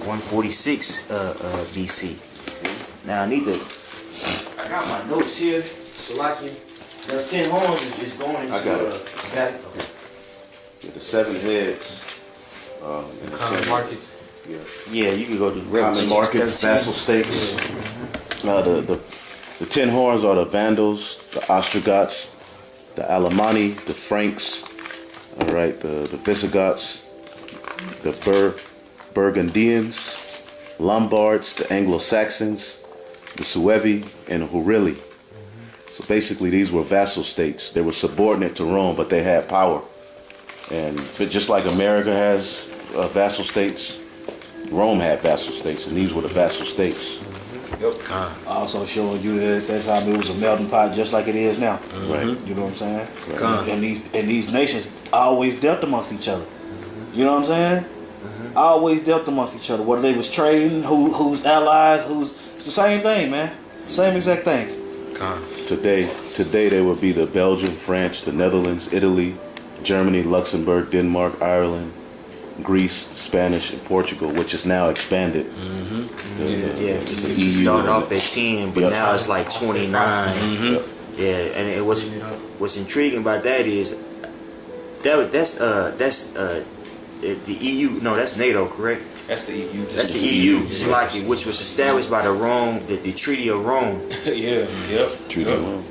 146 BC. Now I got my notes here. Salakia. Those 10 horns is going into battle. The 7 heads. The common markets. Yeah, you can go to Common Revelation markets, 13. vassal states. The 10 horns are the Vandals, the Ostrogoths, the Alemanni, the Franks, all right, the Visigoths, the Burgundians, Lombards, the Anglo-Saxons, the Suevi, and the Hurilli. So basically, these were vassal states. They were subordinate to Rome, but they had power. And just like America has vassal states, Rome had vassal states, and these were the vassal states. Also showing you that at that time it was a melting pot just like it is now. Right. You know what I'm saying? Right. And these nations always dealt amongst each other. You know what I'm saying? Always dealt amongst each other. Whether they was trading, who's allies, it's the same thing, man. Same exact thing. Today they would be the Belgium, France, the Netherlands, Italy, Germany, Luxembourg, Denmark, Ireland, Greece, Spanish, and Portugal, which is now expanded. It started off at 10, but now it's like 29. Yeah, and what's intriguing about that is that's the EU. No, that's NATO, correct? That's the EU. That's the EU, Slovakia, which was established by the Treaty of Rome. Treaty of Rome.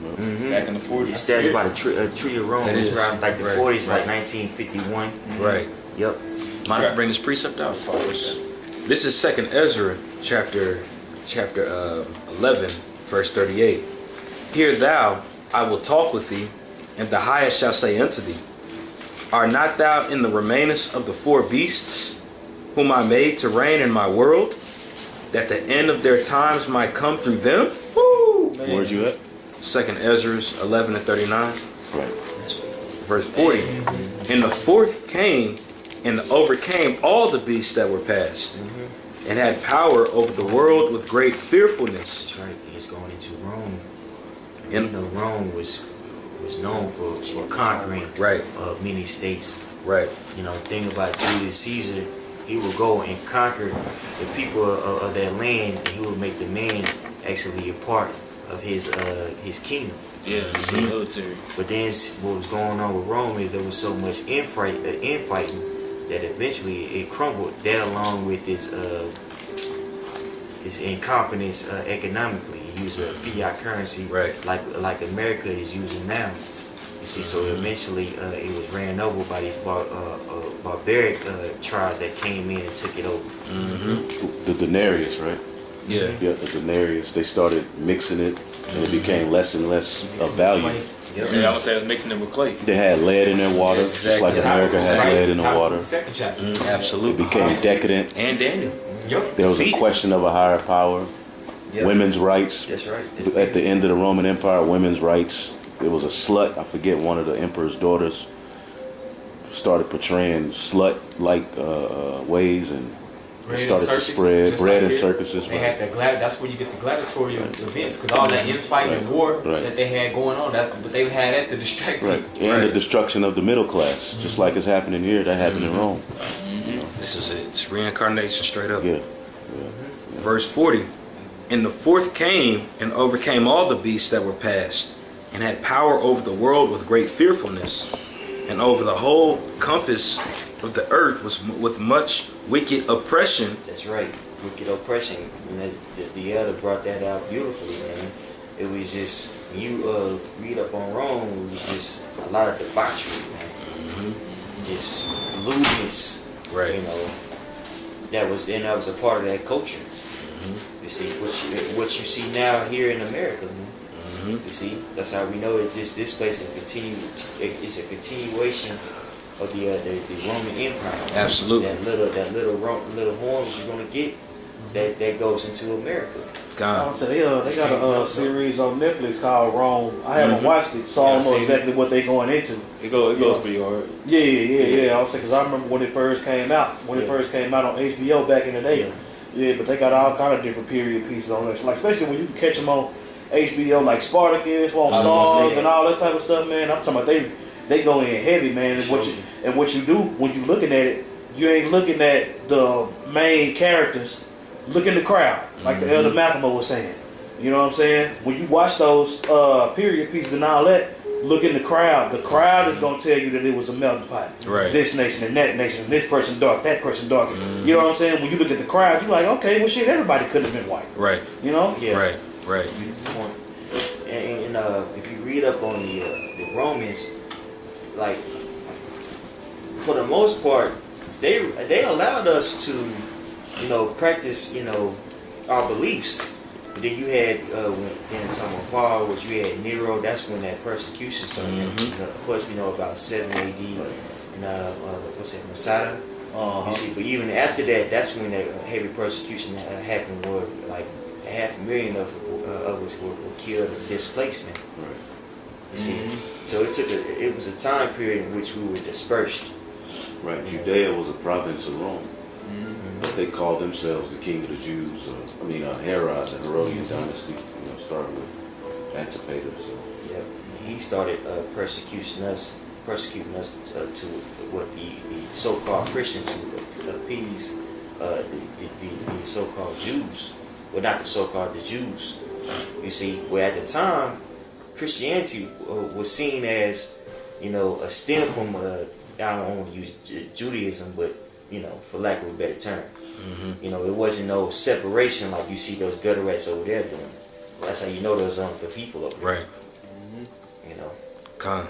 Back in the 40s. Established by the Treaty of Rome. It It was is. around like the Right. 40s, like 1951. Right. Yep. Mind if I bring this precept out? This is 2nd Ezra, chapter 11, verse 38. Hear thou, I will talk with thee, and the highest shall say unto thee, Art not thou in the remainest of the 4 beasts, whom I made to reign in my world, that the end of their times might come through them? Where's you at? 2nd Ezra 11 and 39. Right. Verse 40. And the 4th came and overcame all the beasts that were past, and had power over the world with great fearfulness. That's right. It's going into Rome. And- You know, Rome was known for conquering Right. many states. Right. You know, the thing about Julius Caesar, he would go and conquer the people of that land, and he would make the man actually a part of his kingdom. Yeah, You see? military. But then what was going on with Rome is there was so much infighting that eventually it crumbled. That along with his incompetence economically, he used a fiat currency, Right. like America is using now. You see, so eventually it was ran over by these barbaric tribes that came in and took it over. The denarius, right? Yeah. Yeah, the denarius. They started mixing it, and it became less and less of value. Yeah, I would say I was mixing it with clay. They had lead in their water, just Exactly. like America has lead in the water. The second chapter. It Absolutely. became decadent. And Daniel. Yep. There was a Feet. question of a higher power. Yep. Women's rights. That's right. At the end of the Roman Empire, women's rights. There was a slut. I forget, one of the emperor's daughters started portraying slut-like ways, and it started to spread. just Bread like and here. circuses. They had the that's where you get the gladiatorial events, because all that infighting and war Right. that they had going on, but they had that to distract Right, people. and Right. the destruction of the middle class, just like it's happening here. That happened in Rome. This is it. It's reincarnation straight up. Yeah, Verse 40. And the 4th came and overcame all the beasts that were past, and had power over the world with great fearfulness, and over the whole compass of the earth was with much wicked oppression. That's right. Wicked oppression. And the elder brought that out beautifully, man. It was just, when you read up on Rome, it was just a lot of debauchery, man. Just lewdness. Right. You know, that was a part of that culture. You see, what you see now here in America, man. You see, that's how we know that this place is it's a continuation of the Roman Empire. Absolutely. That little horn you're gonna get, that goes into America. I God. would say they got a series on Netflix called Rome. I haven't watched it, so I don't know exactly what they going into. It goes pretty hard. Yeah. I was saying because I remember when it first came out. When it first came out on HBO back in the day. Yeah, but they got all kind of different period pieces on there. Like especially when you can catch them on HBO, like Spartacus, on Stars, and all that type of stuff. Man, I'm talking about they go in heavy, man. And what you do when you looking at it, you ain't looking at the main characters. Look in the crowd, like the Elder Malcolm was saying. You know what I'm saying? When you watch those period pieces and all that, look in the crowd. The crowd is going to tell you that it was a melting pot. Right. This nation and that nation, this person dark, that person dark. You know what I'm saying? When you look at the crowd, you're like, okay, well, shit, everybody could have been white. Right. You know? Yeah. Right. And if you read up on the Romans, like for the most part, they allowed us to, practice, our beliefs. But then you had in the time of Paul, which you had Nero. That's when that persecution started. Of course, we know about 7 AD and what's that, Masada. You see, but even after that, that's when that heavy persecution happened. Where like 500,000 of us were killed or displaced. Right. You see, so it was a time period in which we were dispersed. Right. Judea was a province of Rome. But they called themselves the king of the Jews. Herod, the Herodian dynasty, started with Antipater. So. Yep. He started persecuting us to what the so-called Christians who appease the so-called Jews. Well, not the so-called the Jews. You see, where at the time, Christianity was seen as, a stem from, I don't want to use Judaism, but, for lack of a better term. It wasn't no separation like you see those gutter rats over there doing. That's how you know those aren't the people over there. Right. Con.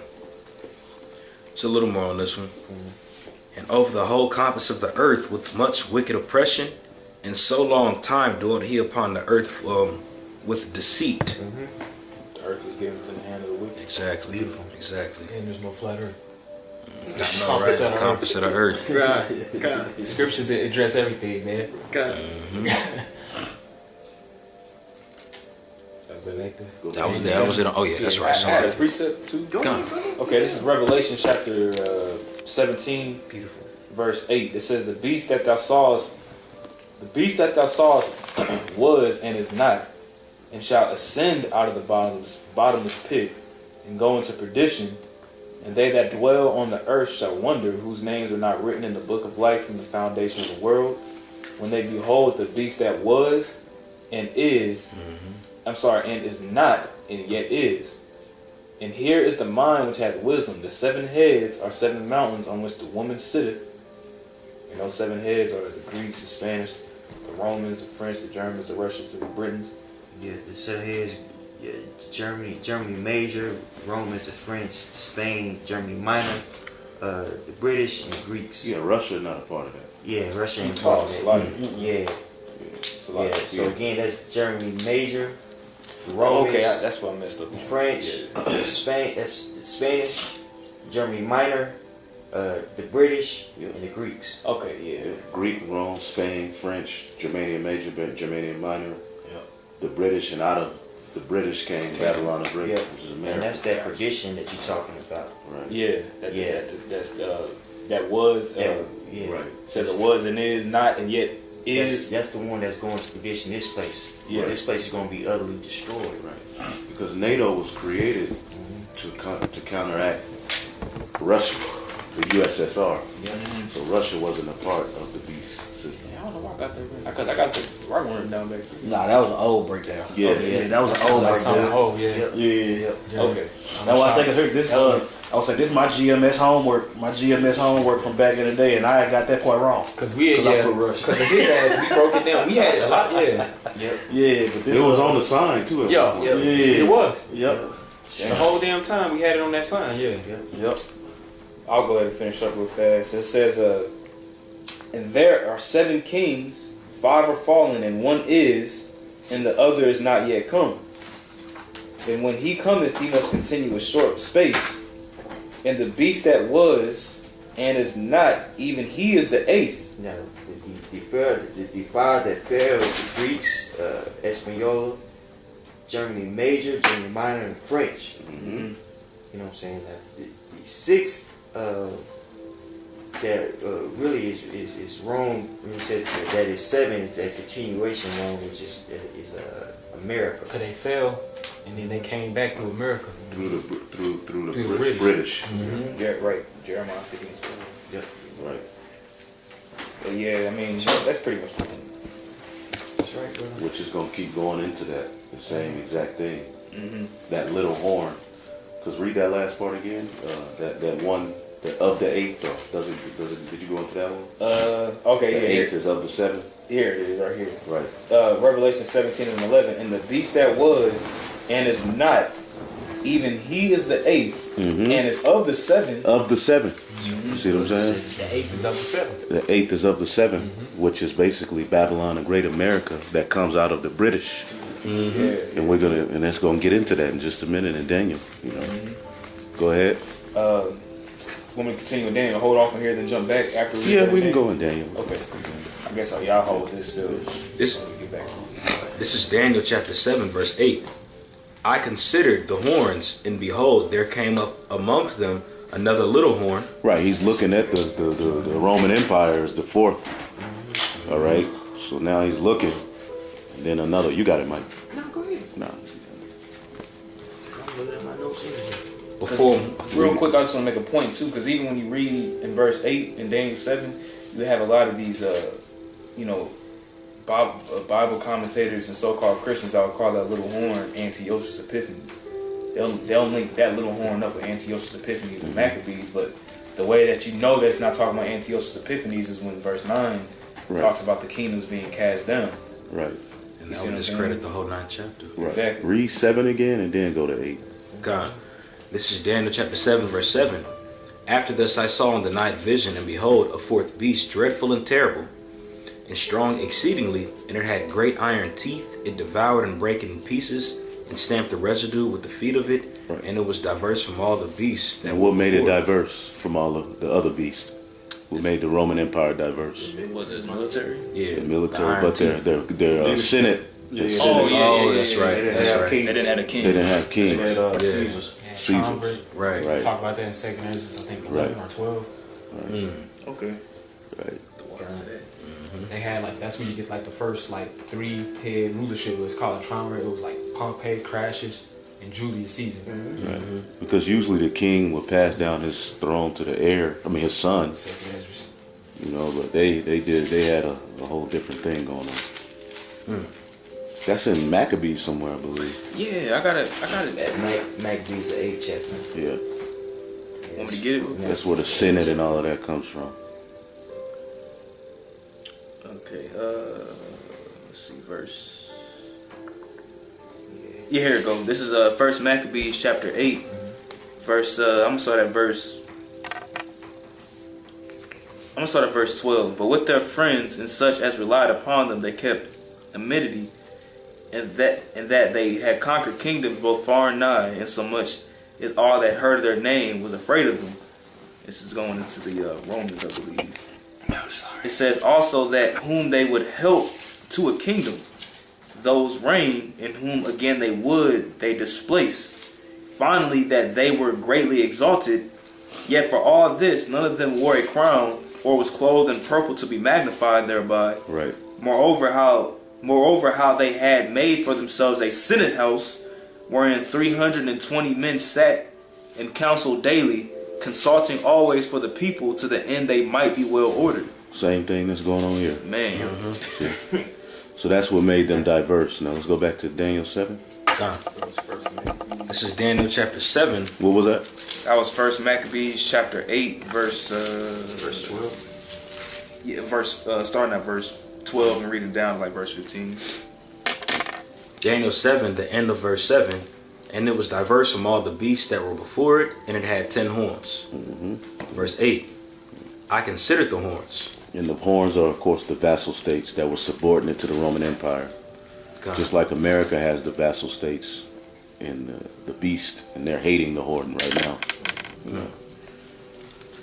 It's a little more on this one. And over the whole compass of the earth with much wicked oppression, and so long time dwelt he upon the earth with deceit. The earth was given to the hand of the wicked. Exactly. Beautiful. Exactly. And there's no flat earth. I know, right? The compass of the earth. Right. God. The scriptures address everything, man. God. That was it right there. That was it. Oh yeah, that's right. I had a precept too. Okay, this is Revelation chapter 17, Beautiful. verse 8. It says, the beast that thou sawest was and is not, and shall ascend out of the bottomless pit, and go into perdition. And they that dwell on the earth shall wonder, whose names are not written in the book of life from the foundation of the world, when they behold the beast that was and is, and is not, and yet is. And here is the mind which hath wisdom. The 7 heads are 7 mountains on which the woman sitteth. 7 heads are the Greeks, the Spanish, the Romans, the French, the Germans, the Russians, and the Britons. Yeah, the 7 heads. Yeah, Germany major, Romans, the French, Spain, Germany minor, the British, and the Greeks. Yeah, Russia not a part of that. Yeah, Russia ain't part of that. Yeah. So again, that's Germany major, the Romans. Okay, that's what I messed up. The French, Spain, that's the Spanish, Germany minor, the British, and the Greeks. Okay, yeah. Greek, Rome, Spain, French, Germanian major, Germanian minor. The British, and out of the British came Babylon the Great, which is America. And that's that perdition that you're talking about. Right. Yeah. That was. Right. Says it was and is not and yet is. That's the one that's going to perdition. This place. Yeah. This place is going to be utterly destroyed. Right. Because NATO was created to counteract Russia, the USSR. So Russia wasn't a part of the beast system. I don't know why I got that. I got the right one down there. Nah, that was an old breakdown. Yeah, that was an old breakdown. Oh, yeah. Okay. That's why I say this. I was like, this is my GMS homework. My GMS homework from back in the day, and I got that part wrong. Because of his ass, we broke it down. We had it a lot. Yeah. Yeah, but this it was on the sign too. Yeah. It was. Yep. The whole damn time we had it on that sign. Yeah. Yep. I'll go ahead and finish up real fast. It says, and there are 7 kings, 5 are fallen, and 1 is, and the other is not yet come. And when he cometh, he must continue a short space. And the beast that was and is not, even he is the 8th, Now, the fire that fell with the Greeks, Espanola, Germany Major, Germany Minor, and French. Mm-hmm. You know what I'm saying? The sixth that really is Rome. When it says that is seven, is that continuation Rome, which is America. Cause they fell, and then they came back to America. Through the British. British. Mm-hmm. Yeah, right. Jeremiah 15:12. Yep. Right. But yeah, I mean, that's pretty much the thing. That's right, brother. Which is going to keep going into that, the same exact thing. Mm-hmm. That little horn. Because read that last part again. That one, of the eighth, did you go into that one? Okay, The yeah. eighth is of the seven? Here it is, right here. Right. Revelation 17 and 11. And the beast that was and is not, even he is the eighth, Mm-hmm. and is of the seven. Of the seven. You see what I'm saying? The eighth is of the seven. The eighth is of the seven, which is basically Babylon and Great America that comes out of the British. Yeah. And that's gonna get into that in just a minute in Daniel. You know. Go ahead. Want me to continue with Daniel? Hold off from here, then jump back after we Yeah, read we can Daniel? go in Daniel. Okay. I guess y'all hold this still. This- we get back to it. This is Daniel chapter 7, verse 8. I considered the horns, and behold, there came up amongst them another little horn. Right, he's looking at the Roman Empire as the fourth. All right, so now he's looking, and then another. You got it, Mike. No, go ahead. No. I'm looking at my notes anyway. Before, Real quick, I just want to make a point too, because even when you read in verse 8 in Daniel 7, you have a lot of these, Bible commentators and so-called Christians that would call that little horn Antiochus Epiphanes. They'll link that little horn up with Antiochus Epiphanes and Maccabees, but the way that you know that it's not talking about Antiochus Epiphanes is when verse 9 talks about the kingdoms being cast down. Right. and You that see would what I'm discredit saying? the whole 9th chapter. Right. Exactly. Read 7 again, and then go to 8. God. This is Daniel chapter 7, verse 7. After this I saw in the night vision, and behold, a fourth beast, dreadful and terrible, and strong exceedingly, and it had great iron teeth. It devoured and brake it in pieces, and stamped the residue with the feet of it, Right. and it was diverse from all the beasts that And what were made it before diverse from all of the other beasts? What made the Roman Empire diverse? Was it military? Yeah, The the military, iron but teeth. their Senate. their Yeah. Senate, Oh, that's right. They didn't That's have right. kings. They didn't have a king. They didn't have kings. They had Yeah. Caesars. Yeah, Caesar. triumvirate. Right. Right. Talk about that in Second Ezra, I think 11 Right. or 12. Okay. Right. They had like that's where you get like the first like 3-head rulership. It was called a triumvirate. It was like Pompey, Crassus, and Julius Caesar. Right. Because usually the king would pass down his throne to the heir. I mean his son. Second Ezra. You know, but they had a whole different thing going on. That's in Maccabees somewhere, I believe. Yeah, I got it. At Maccabees, the 8th chapter. Yeah. Want me to get it? That's where the Senate and all of that comes from. Okay, let's see, verse. Yeah, here it goes. This is First Maccabees chapter 8, verse. I'm gonna start at verse. 12. But with their friends and such as relied upon them, they kept amity, and that they had conquered kingdoms both far and nigh, and so much as all that heard their name was afraid of them. This is going into the Romans, I believe. It says also that whom they would help to a kingdom, those reign, in whom again they displace. Finally, that they were greatly exalted, yet for all this none of them wore a crown or was clothed in purple to be magnified thereby. Right. Moreover, how they had made for themselves a senate house, wherein 320 men sat and counseled daily, consulting always for the people, to the end they might be well ordered. Same thing that's going on here. Man, See? So that's what made them diverse. Now let's go back to Daniel 7. God. This is Daniel chapter 7. What was that? that was First Maccabees chapter 8, verse 12. yeah, starting at verse 12 and reading down to like verse 15. Daniel 7, the end of verse 7. And it was diverse from all the beasts that were before it, and it had 10 horns. Verse 8. I considered the horns. And the horns are, of course, the vassal states that were subordinate to the Roman Empire. God. Just like America has the vassal states and the beast, and they're hating the horn right now.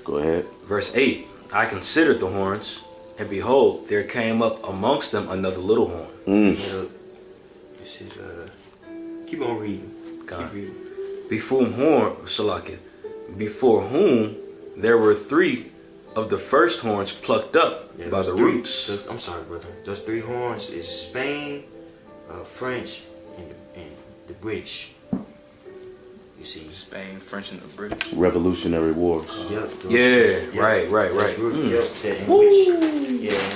Go ahead. Verse 8. I considered the horns, And behold, there came up amongst them another little horn. Look, this is keep on reading. God. Keep reading. Before whom there were 3 of the first horns plucked up Yeah, by those the three- roots. I'm sorry, brother. Those 3 horns is Spain, French, and the British. You see. Spain, French, and the British. Revolutionary Wars. Yep. Yeah, right. That's really- Yep. In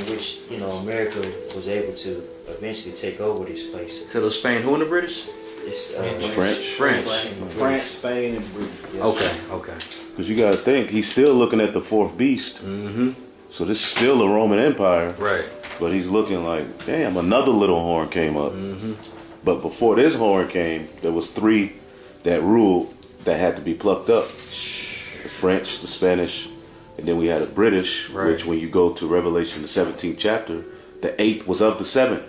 which you know America was able to eventually take over this place. So those Spain, who in the British? It's French. France, Spain, and Britain. Yeah. Okay. Because you got to think, he's still looking at the 4th beast. Mm-hmm. So this is still a Roman Empire. Right. But he's looking like, damn, another little horn came up. Mm-hmm. But before this horn came, there was 3 that ruled that had to be plucked up. The French, the Spanish, and then we had a British, Right. which when you go to Revelation, the 17th chapter, the 8th was of the 7th.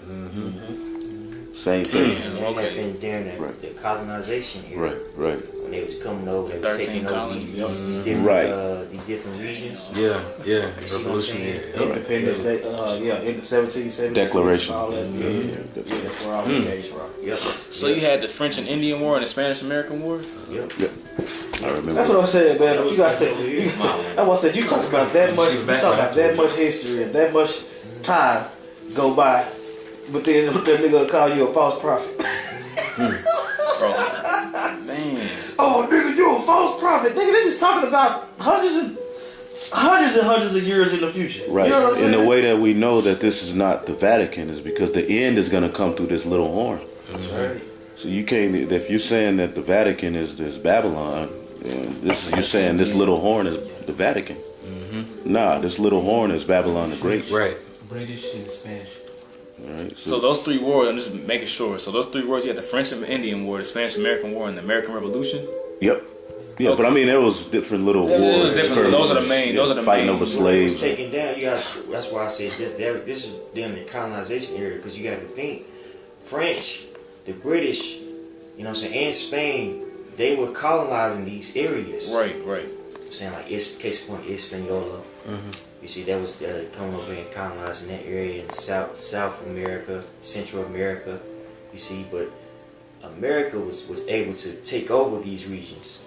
Same thing. And that happened during Right. the colonization era. Right. When they was coming over, they was 13 taking over colonies. these different, Right. these different regions. Yeah. You see what I'm Revolution. saying? Yeah. Independence Day, in the 1776. Declaration. All that, yeah, that's where all that came from. Yep. So you had the French and Indian War and the Spanish American War. Yep. I remember. That's what I'm saying, man. You got to. That's what I said. You talk about that much. You talk about that much history and that much time go by, but then that nigga will call you a false prophet. Bro, man. Oh, nigga, you a false prophet, nigga. This is talking about hundreds of years in the future. Right. You know what I'm In saying? the way that we know that this is not the Vatican is because the end is going to come through this little horn. That's right. So you can't, if you're saying that the Vatican is Babylon, you're saying this little horn is the Vatican. Nah, this little horn is Babylon the Great. Right. British and Spanish. All right, So those 3 wars, I'm just making sure. So those 3 wars, you had the French and Indian War, the Spanish American War, and the American Revolution. Yep. Yeah, but I mean, there was different little It wars. was different. Those are the main. Those are the fighting main. over When it was slaves. taken down, you got. That's why I said this. This is during the colonization era because you got to think, French, the British, you know what I'm saying, and Spain, they were colonizing these areas. Right. I'm saying like case point Hispaniola. You see, that was coming over and colonizing that area in South America, Central America. You see, but America was able to take over these regions.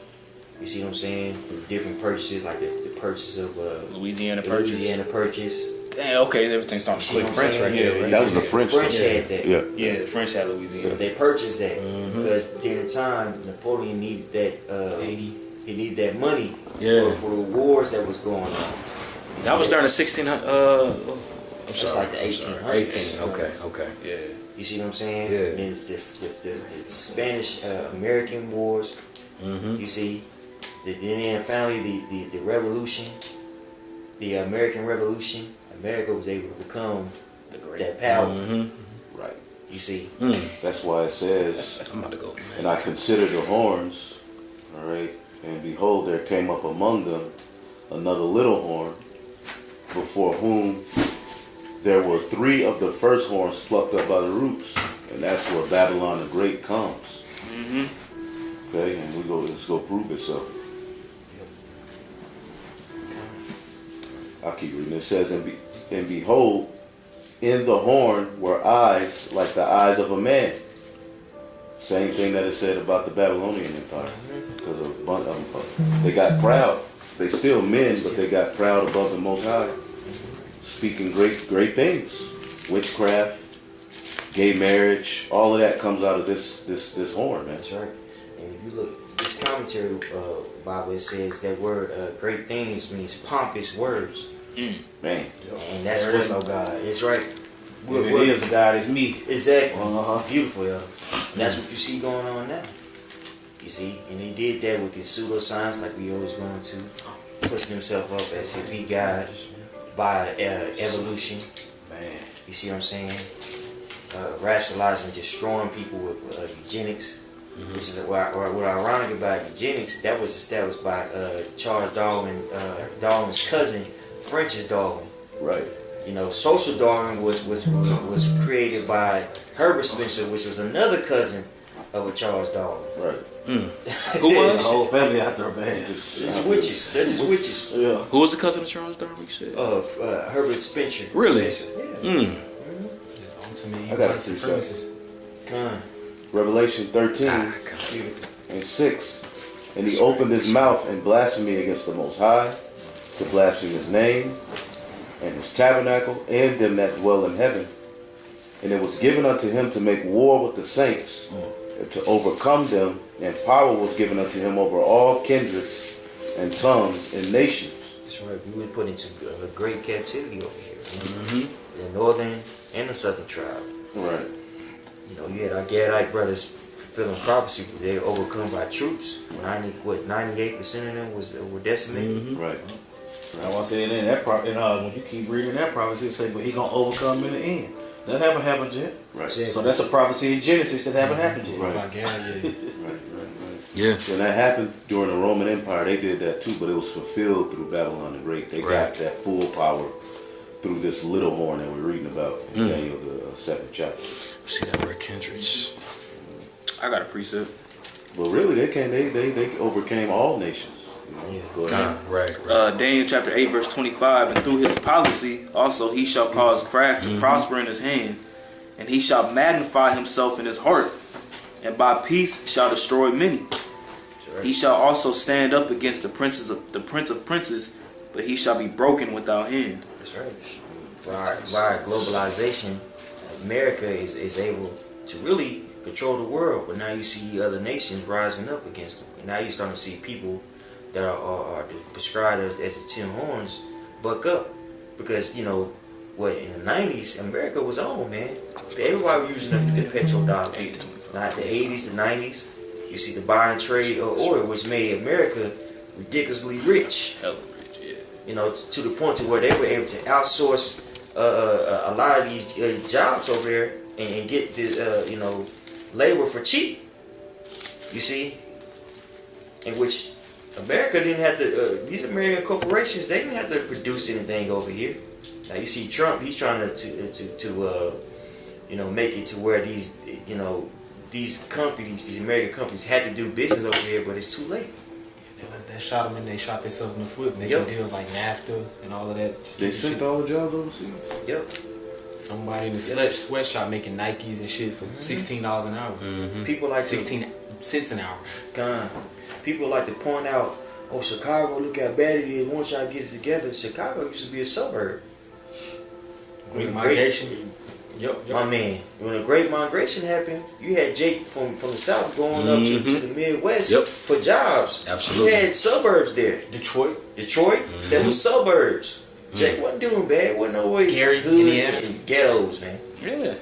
You see what I'm saying? Through different purchases, like the purchase of Louisiana the Purchase. Louisiana Purchase. Damn, okay, everything's starting to You see click. what I'm French right saying? here. Right? That was the French. French had that. Yeah. Yeah, the French had Louisiana. They purchased that because during the time Napoleon needed that. He needed that money for the wars that was going on. You That see was during the 1600. I'm It's sorry. like the I'm sorry. 1800s. 18. Okay. Yeah. You see what I'm saying? Yeah. Then it's the Spanish American wars. You see, then finally the revolution, the American Revolution. America was able to become that power. Right. You see, That's why it says, I'm about to go. and I considered the horns, all right, and behold, there came up among them another little horn, before whom there were 3 of the first horns plucked up by the roots, and that's where Babylon the Great comes. Okay, and let's go prove itself. I'll keep reading. It says, and behold, in the horn were eyes like the eyes of a man. Same thing that it said about the Babylonian Empire. Because they got proud. They still men, but they got proud above the Most High. Speaking great things. Witchcraft, gay marriage, all of that comes out of this horn, man. that's right. And if you look, this commentary Bible, it says that word "great things" means pompous words, Man. and that's There is what no God. it's right. If it is a God, it's me. Exactly. Uh-huh. Beautiful, yo. And that's what you see going on now. You see, and he did that with his pseudoscience, like we always going to, pushing himself up as if he God by evolution. Man. You see what I'm saying? Rationalizing, destroying people with eugenics, which is what ironic about eugenics. That was established by Charles Darwin, Darwin's cousin, Francis Darwin. Right. You know, social Darwin was created by Herbert Spencer, which was another cousin of a Charles Darwin. Right. Who The was? whole family out there, man. They're just witches. They're just witches. Yeah. Who was the cousin of Charles Darwin? You said. Herbert Spencer. Really? Spencer. Yeah. Just ultimate I got white a precept. supremacist. Con. Revelation 13 and 6. And he opened his mouth in blasphemy against the Most High, to blaspheme his name, and his tabernacle, and them that dwell in heaven. And it was given unto him to make war with the saints, and to overcome them, and power was given unto him over all kindreds, and tongues, and nations. That's right. We were put into a great captivity over here. The northern and the southern tribe. Right. You know, you had our Gadite brothers fulfilling prophecy. They were overcome by troops. 98% of them were decimated. Right. I want to say in that when you keep reading that prophecy, it say, but he gonna overcome in the end. That haven't happened yet. Right. So that's a prophecy in Genesis that haven't happened yet. Right. Like, yeah. Right. Yeah. And that happened during the Roman Empire. They did that too, but it was fulfilled through Babylon the Great. They got that full power through this little horn that we're reading about in Daniel the 7th chapter. See that word kindreds. I got a precept. But really, they overcame all nations. You know? Go ahead. Right. Daniel chapter 8 verse 25, and through his policy also he shall cause craft to prosper in his hand, and he shall magnify himself in his heart, and by peace shall destroy many. He shall also stand up against the prince of princes, but he shall be broken without hand. That's right. By globalization, America is able to really control the world, but now you see other nations rising up against them. And now you're starting to see people that are prescribed as the 10 horns buck up, because in the 90s America was on, man. Everybody was using the petrodollar. Not the 80s, the 90s. You see the buy and trade of oil, which made America ridiculously rich. Hella rich, yeah. You know, to the point to where they were able to outsource a lot of these jobs over there and get the labor for cheap. You see, in which America didn't have to. These American corporations, they didn't have to produce anything over here. Now you see Trump; he's trying to make it to where these companies, these American companies, had to do business over here, but it's too late. They shot them and they shot themselves in the foot, making deals like NAFTA and all of that. They sent all the jobs overseas. Yep. Somebody in a sweatshop making Nikes and shit for $16 an hour. People like 16 cents an hour. God, people like to point out, oh, Chicago, look how bad it is. Once y'all get it together, Chicago used to be a suburb. Great migration. Yep. My man, when the Great Migration happened, you had Jake from the South going up to the Midwest for jobs. Absolutely. You had suburbs there. Detroit, that was suburbs. Jake wasn't doing bad. Wasn't no way. Gary, hood Indiana. and ghettos, man. Yeah.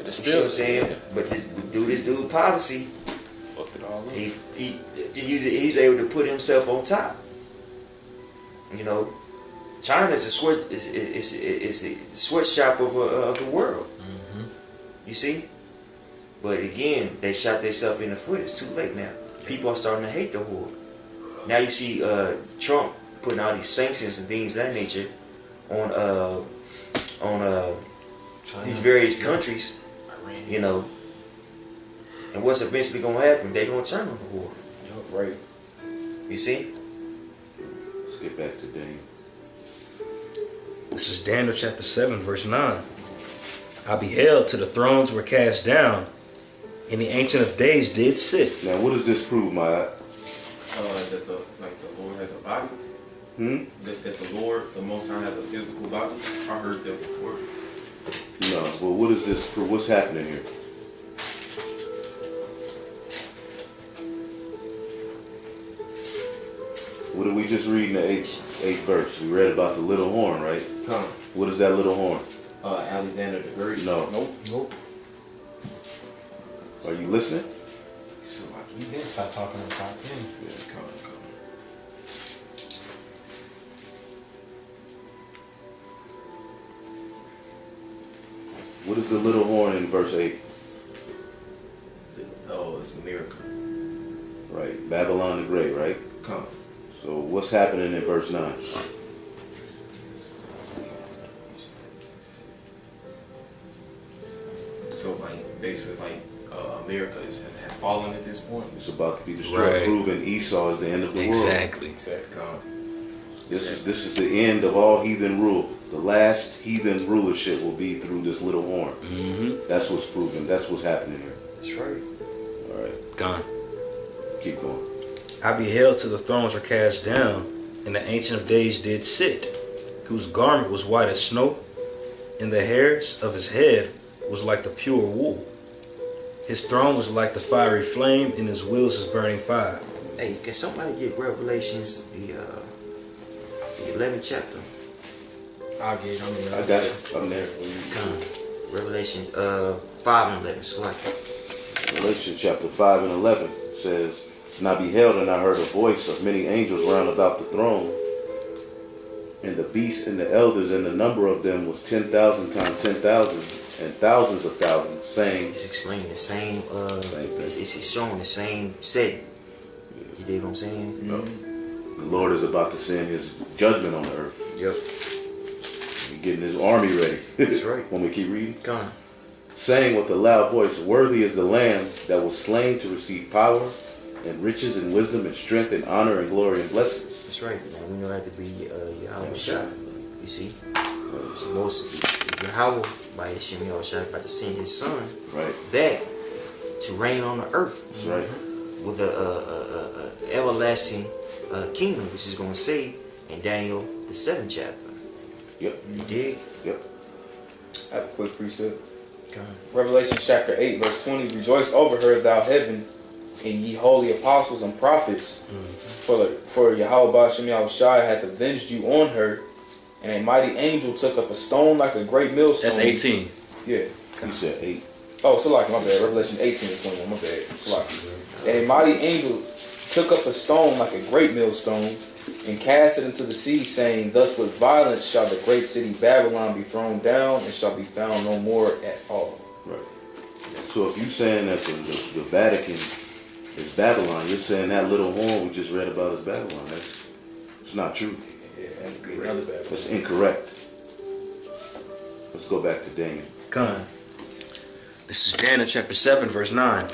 You see what I'm saying? But this dude policy, Fucked it all up. he's able to put himself on top. You know, China's a sweatshop of the world. You see, but again, they shot themselves in the foot. It's too late now. People are starting to hate the horde. Now you see Trump putting all these sanctions and things of that nature on these various countries. You know, and what's eventually going to happen? They're going to turn on the horde. right? You see? Let's get back to Daniel. This is Daniel chapter 7, verse 9. I beheld till the thrones were cast down, and the Ancient of Days did sit. Now, what does this prove, Maya? That the Lord has a body. That the Lord, the Most High, has a physical body. I heard that before. No. Well, what is this prove? What's happening here? What did we just read in the eighth verse? We read about the little horn, right? Huh. What is that little horn? Alexander the Great. No. Nope. Are you listening? So like, You didn't start talking about him. come. What is the little horn in verse 8? Oh, it's a miracle. Right. Babylon the Great, right? Come. So what's happening in verse 9? So like basically like America has fallen at this disappointed. It's about to be destroyed, Right. proving Esau is the end of the world. Exactly. This is the end of all heathen rule. The last heathen rulership will be through this little horn. Mm-hmm. That's what's proven. That's what's happening here. That's right. All right, Gone. keep going. I beheld till the thrones were cast down, and the Ancient of Days did sit, whose garment was white as snow, and the hairs of his head was like the pure wool. His throne was like the fiery flame, and his wheels is burning fire. Hey, can somebody get Revelations, the 11th chapter? I'll get it. I got it. I'm there. Revelations 5 and 11. So like, Revelation chapter 5 and 11 says, "And I beheld, and I heard a voice of many angels round about the throne, and the beasts and the elders, and the number of them was 10,000 times 10,000, and thousands of thousands, saying," it's explaining the same. Same thing. It's showing the same setting. You dig what I'm saying? "No, the Lord is about to send his judgment on the earth. Yep. He's getting his army ready." That's right. When we keep reading. Come. Saying with a loud voice, "Worthy is the Lamb that was slain to receive power and riches and wisdom and strength and honor and glory and blessings." That's right. Now we know that to be Yahweh Shai. You see, so most Yahweh by Hashem Yahweh Shai about to send his son Right. back to reign on the earth That's right. with a everlasting kingdom, which is going to say in Daniel the 7th chapter. Yep. You dig? Yep. I have a quick precept. Come. Revelation chapter 8, verse 20. "Rejoice over her, thou heaven, and ye holy apostles and prophets, for Yahweh Ba'ashem Yahweh Shai hath avenged you on her, and a mighty angel took up a stone like a great millstone." That's 18. Yeah. You said 8. Oh, Salaki, my bad. Revelation 18 and 21, my bad. Salaki. "And a mighty angel took up a stone like a great millstone, and cast it into the sea, saying, Thus with violence shall the great city Babylon be thrown down, and shall be found no more at all." Right. So if you're saying that the Vatican is Babylon, you're saying that little horn we just read about is Babylon. It's not true. Yeah, that's good. Another bad. That's incorrect. Let's go back to Daniel. Come. This is Daniel chapter 7, verse 9.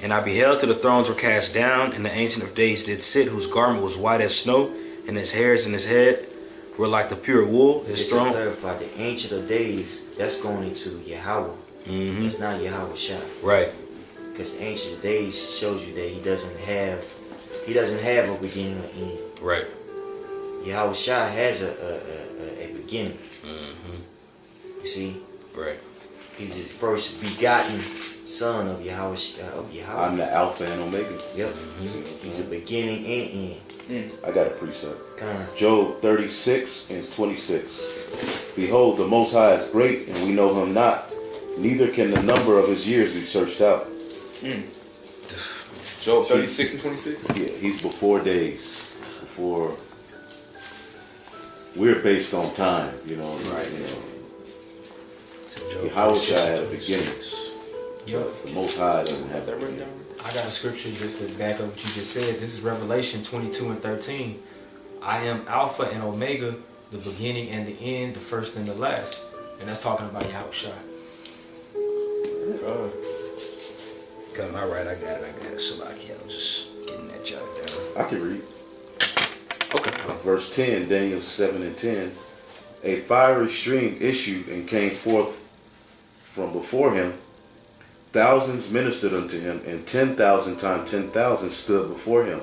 And I beheld till the thrones were cast down, and the Ancient of Days did sit, whose garment was white as snow, and his hairs in his head were like the pure wool. His Just to throne. clarify, the Ancient of Days, that's going into Yahweh. Mm-hmm. It's not Yahweh Shai. Right. Because the Ancient of Days shows you that he doesn't have a beginning or end. Right. Yahweh Shai has a beginning. Mm-hmm. You see? Right. He's the first begotten son of Yahweh. I'm the Alpha and Omega. Yep. He's a beginning and end. I got a precept. Kind. Job 36 and 26. "Behold, the Most High is great, and we know him not. Neither can the number of his years be searched out." Job 36 and 26? Yeah, he's before days. Before. We're based on time, you know. Right. You know. Yahweh Shai had a beginning. Yep. The Most High doesn't have that written beginning. I got a scripture just to back up what you just said. This is Revelation 22 and 13. "I am Alpha and Omega, the beginning and the end, the first and the last." And that's talking about Yahweh Shai. Come. All right, I got it. Salaki, I'm just getting that jotted down. I can read. Okay. Verse 10, Daniel 7 and 10. "A fiery stream issued and came forth from before him. Thousands ministered unto him, and 10,000 times 10,000 stood before him.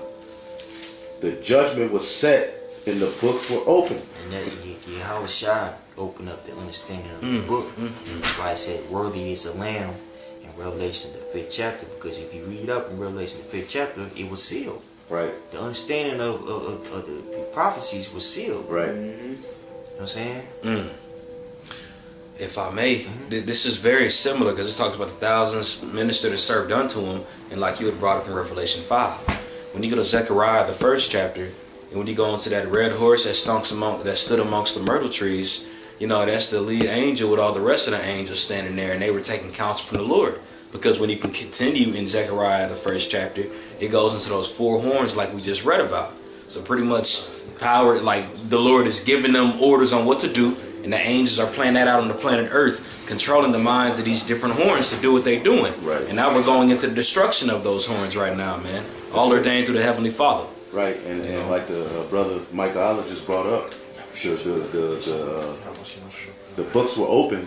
The judgment was set, and the books were opened." And that Yahweh Shai opened up the understanding of the book. That's why I said, "Worthy is the Lamb" in Revelation the 5th chapter. Because if you read up in Revelation the 5th chapter, it was sealed. Right, The understanding of the prophecies was sealed. right. You know what I'm saying? If I may, this is very similar because it talks about the thousands ministered and served unto him, and like you had brought up in Revelation 5. When you go to Zechariah, the 1st chapter, and when you go into that red horse that stood amongst the myrtle trees, you know, that's the lead angel with all the rest of the angels standing there, and they were taking counsel from the Lord. Because when you can continue in Zechariah, the 1st chapter, it goes into those 4 horns like we just read about. So pretty much power, like the Lord is giving them orders on what to do, and the angels are playing that out on the planet Earth controlling the minds of these different horns to do what they're doing. Right. And now we're going into the destruction of those horns right now, man. All ordained through the Heavenly Father. Right, and like the brother Michael Allah just brought up, the books were open,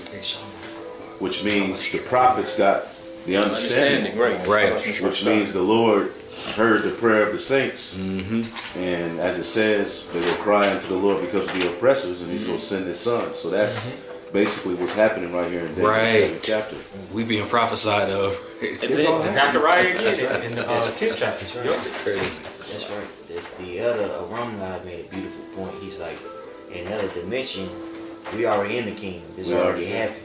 which means the prophets got the understanding, Right. which means the Lord heard the prayer of the saints, and as it says, they will cry unto the Lord because of the oppressors, and He's going to send His Son. So that's basically what's happening right here in Daniel Right. chapter. We being prophesied of. Zechariah again in the 10th chapter. That's crazy. That's right. The other Ramlai made a beautiful point. He's like, in another dimension, we already in the kingdom. It's already happened.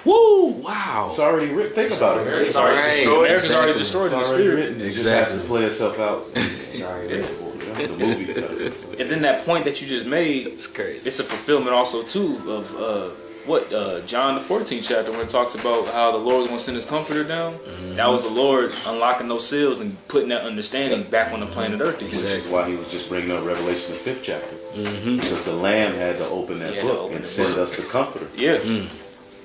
Woo! Wow. It's already written. Think about it. It's already Right, destroyed. America's exactly. already destroyed in the It's already spirit. written. It Exactly. just has to play itself out. It's already written. The movie. And then that point that you just made, It's crazy. it's a fulfillment also too of John the 14th chapter, when it talks about how the Lord is going to send His Comforter down. That was the Lord unlocking those seals and putting that understanding back on the planet Earth. Which is why He was just bringing up Revelation the 5th chapter. Because the Lamb had to open that He had to book open and the send book. us the Comforter. Yeah,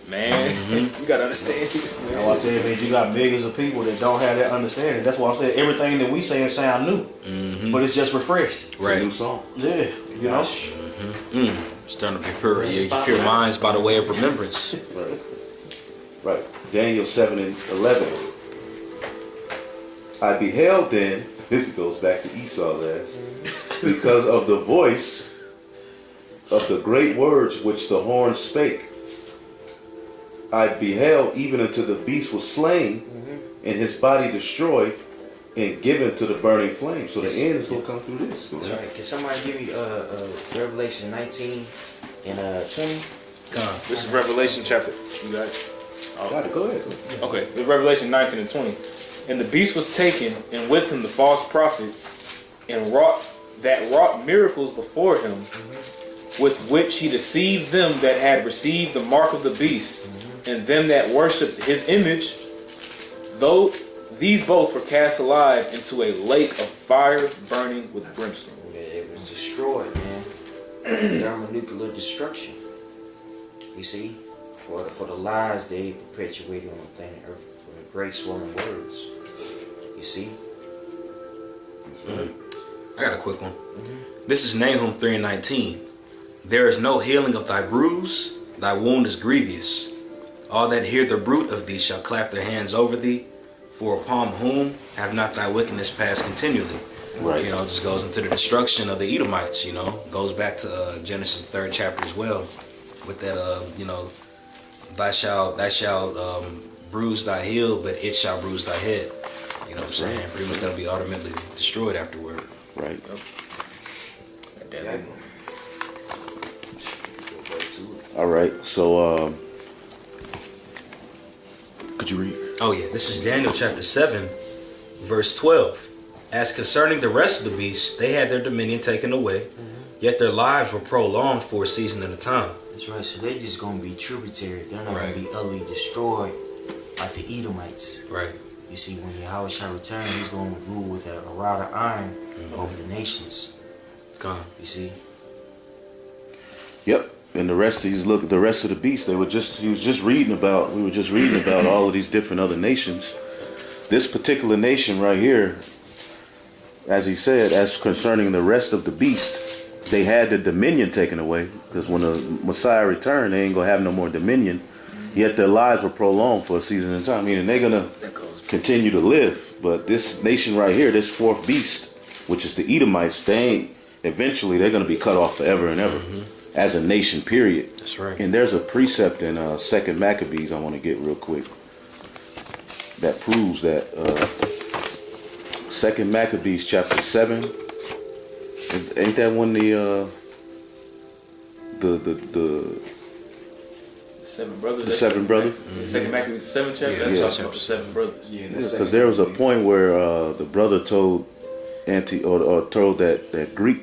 man, you gotta understand. That's why I said, man, you got millions of people that don't have that understanding. That's why I'm saying everything that we saying sound new, but it's just refreshed. It's a Right. new song. Yeah, you know. Starting to be pure. Yeah, pure minds by the way of remembrance. Right. Right. Daniel 7 and 11. I beheld then, this goes back to Esau's ass, because of the voice of the great words which the horn spake. I beheld even until the beast was slain, and his body destroyed, and given to the burning flame. So the end is going to come through this. That's right. Can somebody give me Revelation 19 and 20? This is Revelation chapter. You got it? Got it. Go ahead. Okay, this is Revelation 19 and 20. And the beast was taken, and with him the false prophet, and wrought miracles before him, with which he deceived them that had received the mark of the beast, and them that worshipped his image. Though these both were cast alive into a lake of fire burning with brimstone. It was destroyed, man. Thermonuclear destruction. You see? For the lies they perpetuated on the planet Earth, for the great swollen words. You see? I got a quick one. This is Nahum 3 and 19. There is no healing of thy bruise, thy wound is grievous. All that hear the bruit of thee shall clap their hands over thee, for upon whom have not thy wickedness passed continually. Right. You know, it just goes into the destruction of the Edomites, you know. Goes back to Genesis 3rd chapter as well. With that, you know, thou shalt bruise thy heel, but it shall bruise thy head. You know what I'm saying? Pretty much that'll be ultimately destroyed afterward. Right. All right. So, could you read? Oh yeah, this is Daniel chapter 7, verse 12. As concerning the rest of the beasts, they had their dominion taken away, yet their lives were prolonged for a season at a time. That's right. So they just gonna be tributary. They're not Right. gonna be utterly destroyed like the Edomites. Right. You see, when Yahweh shall return, He's gonna rule with a rod of iron over the nations. Gone. You see? Yep. And the rest of the rest of the beasts, we were just reading about all of these different other nations. This particular nation right here, as he said, as concerning the rest of the beast, they had their dominion taken away, because when the Messiah returned, they ain't gonna have no more dominion. Yet their lives were prolonged for a season of time, meaning they're gonna continue to live. But this nation right here, this fourth beast, which is the Edomites, eventually they're gonna be cut off forever and ever. As a nation, period. That's right. And there's a precept in 2nd Maccabees I want to get real quick that proves that 2nd Maccabees chapter 7. Ain't that when the Seven brothers. the seven brothers? Second Maccabees, the 7th chapter. Yeah, That's yeah. talking about the 7 brothers. Yeah, Because there was a point where the brother told told that Greek,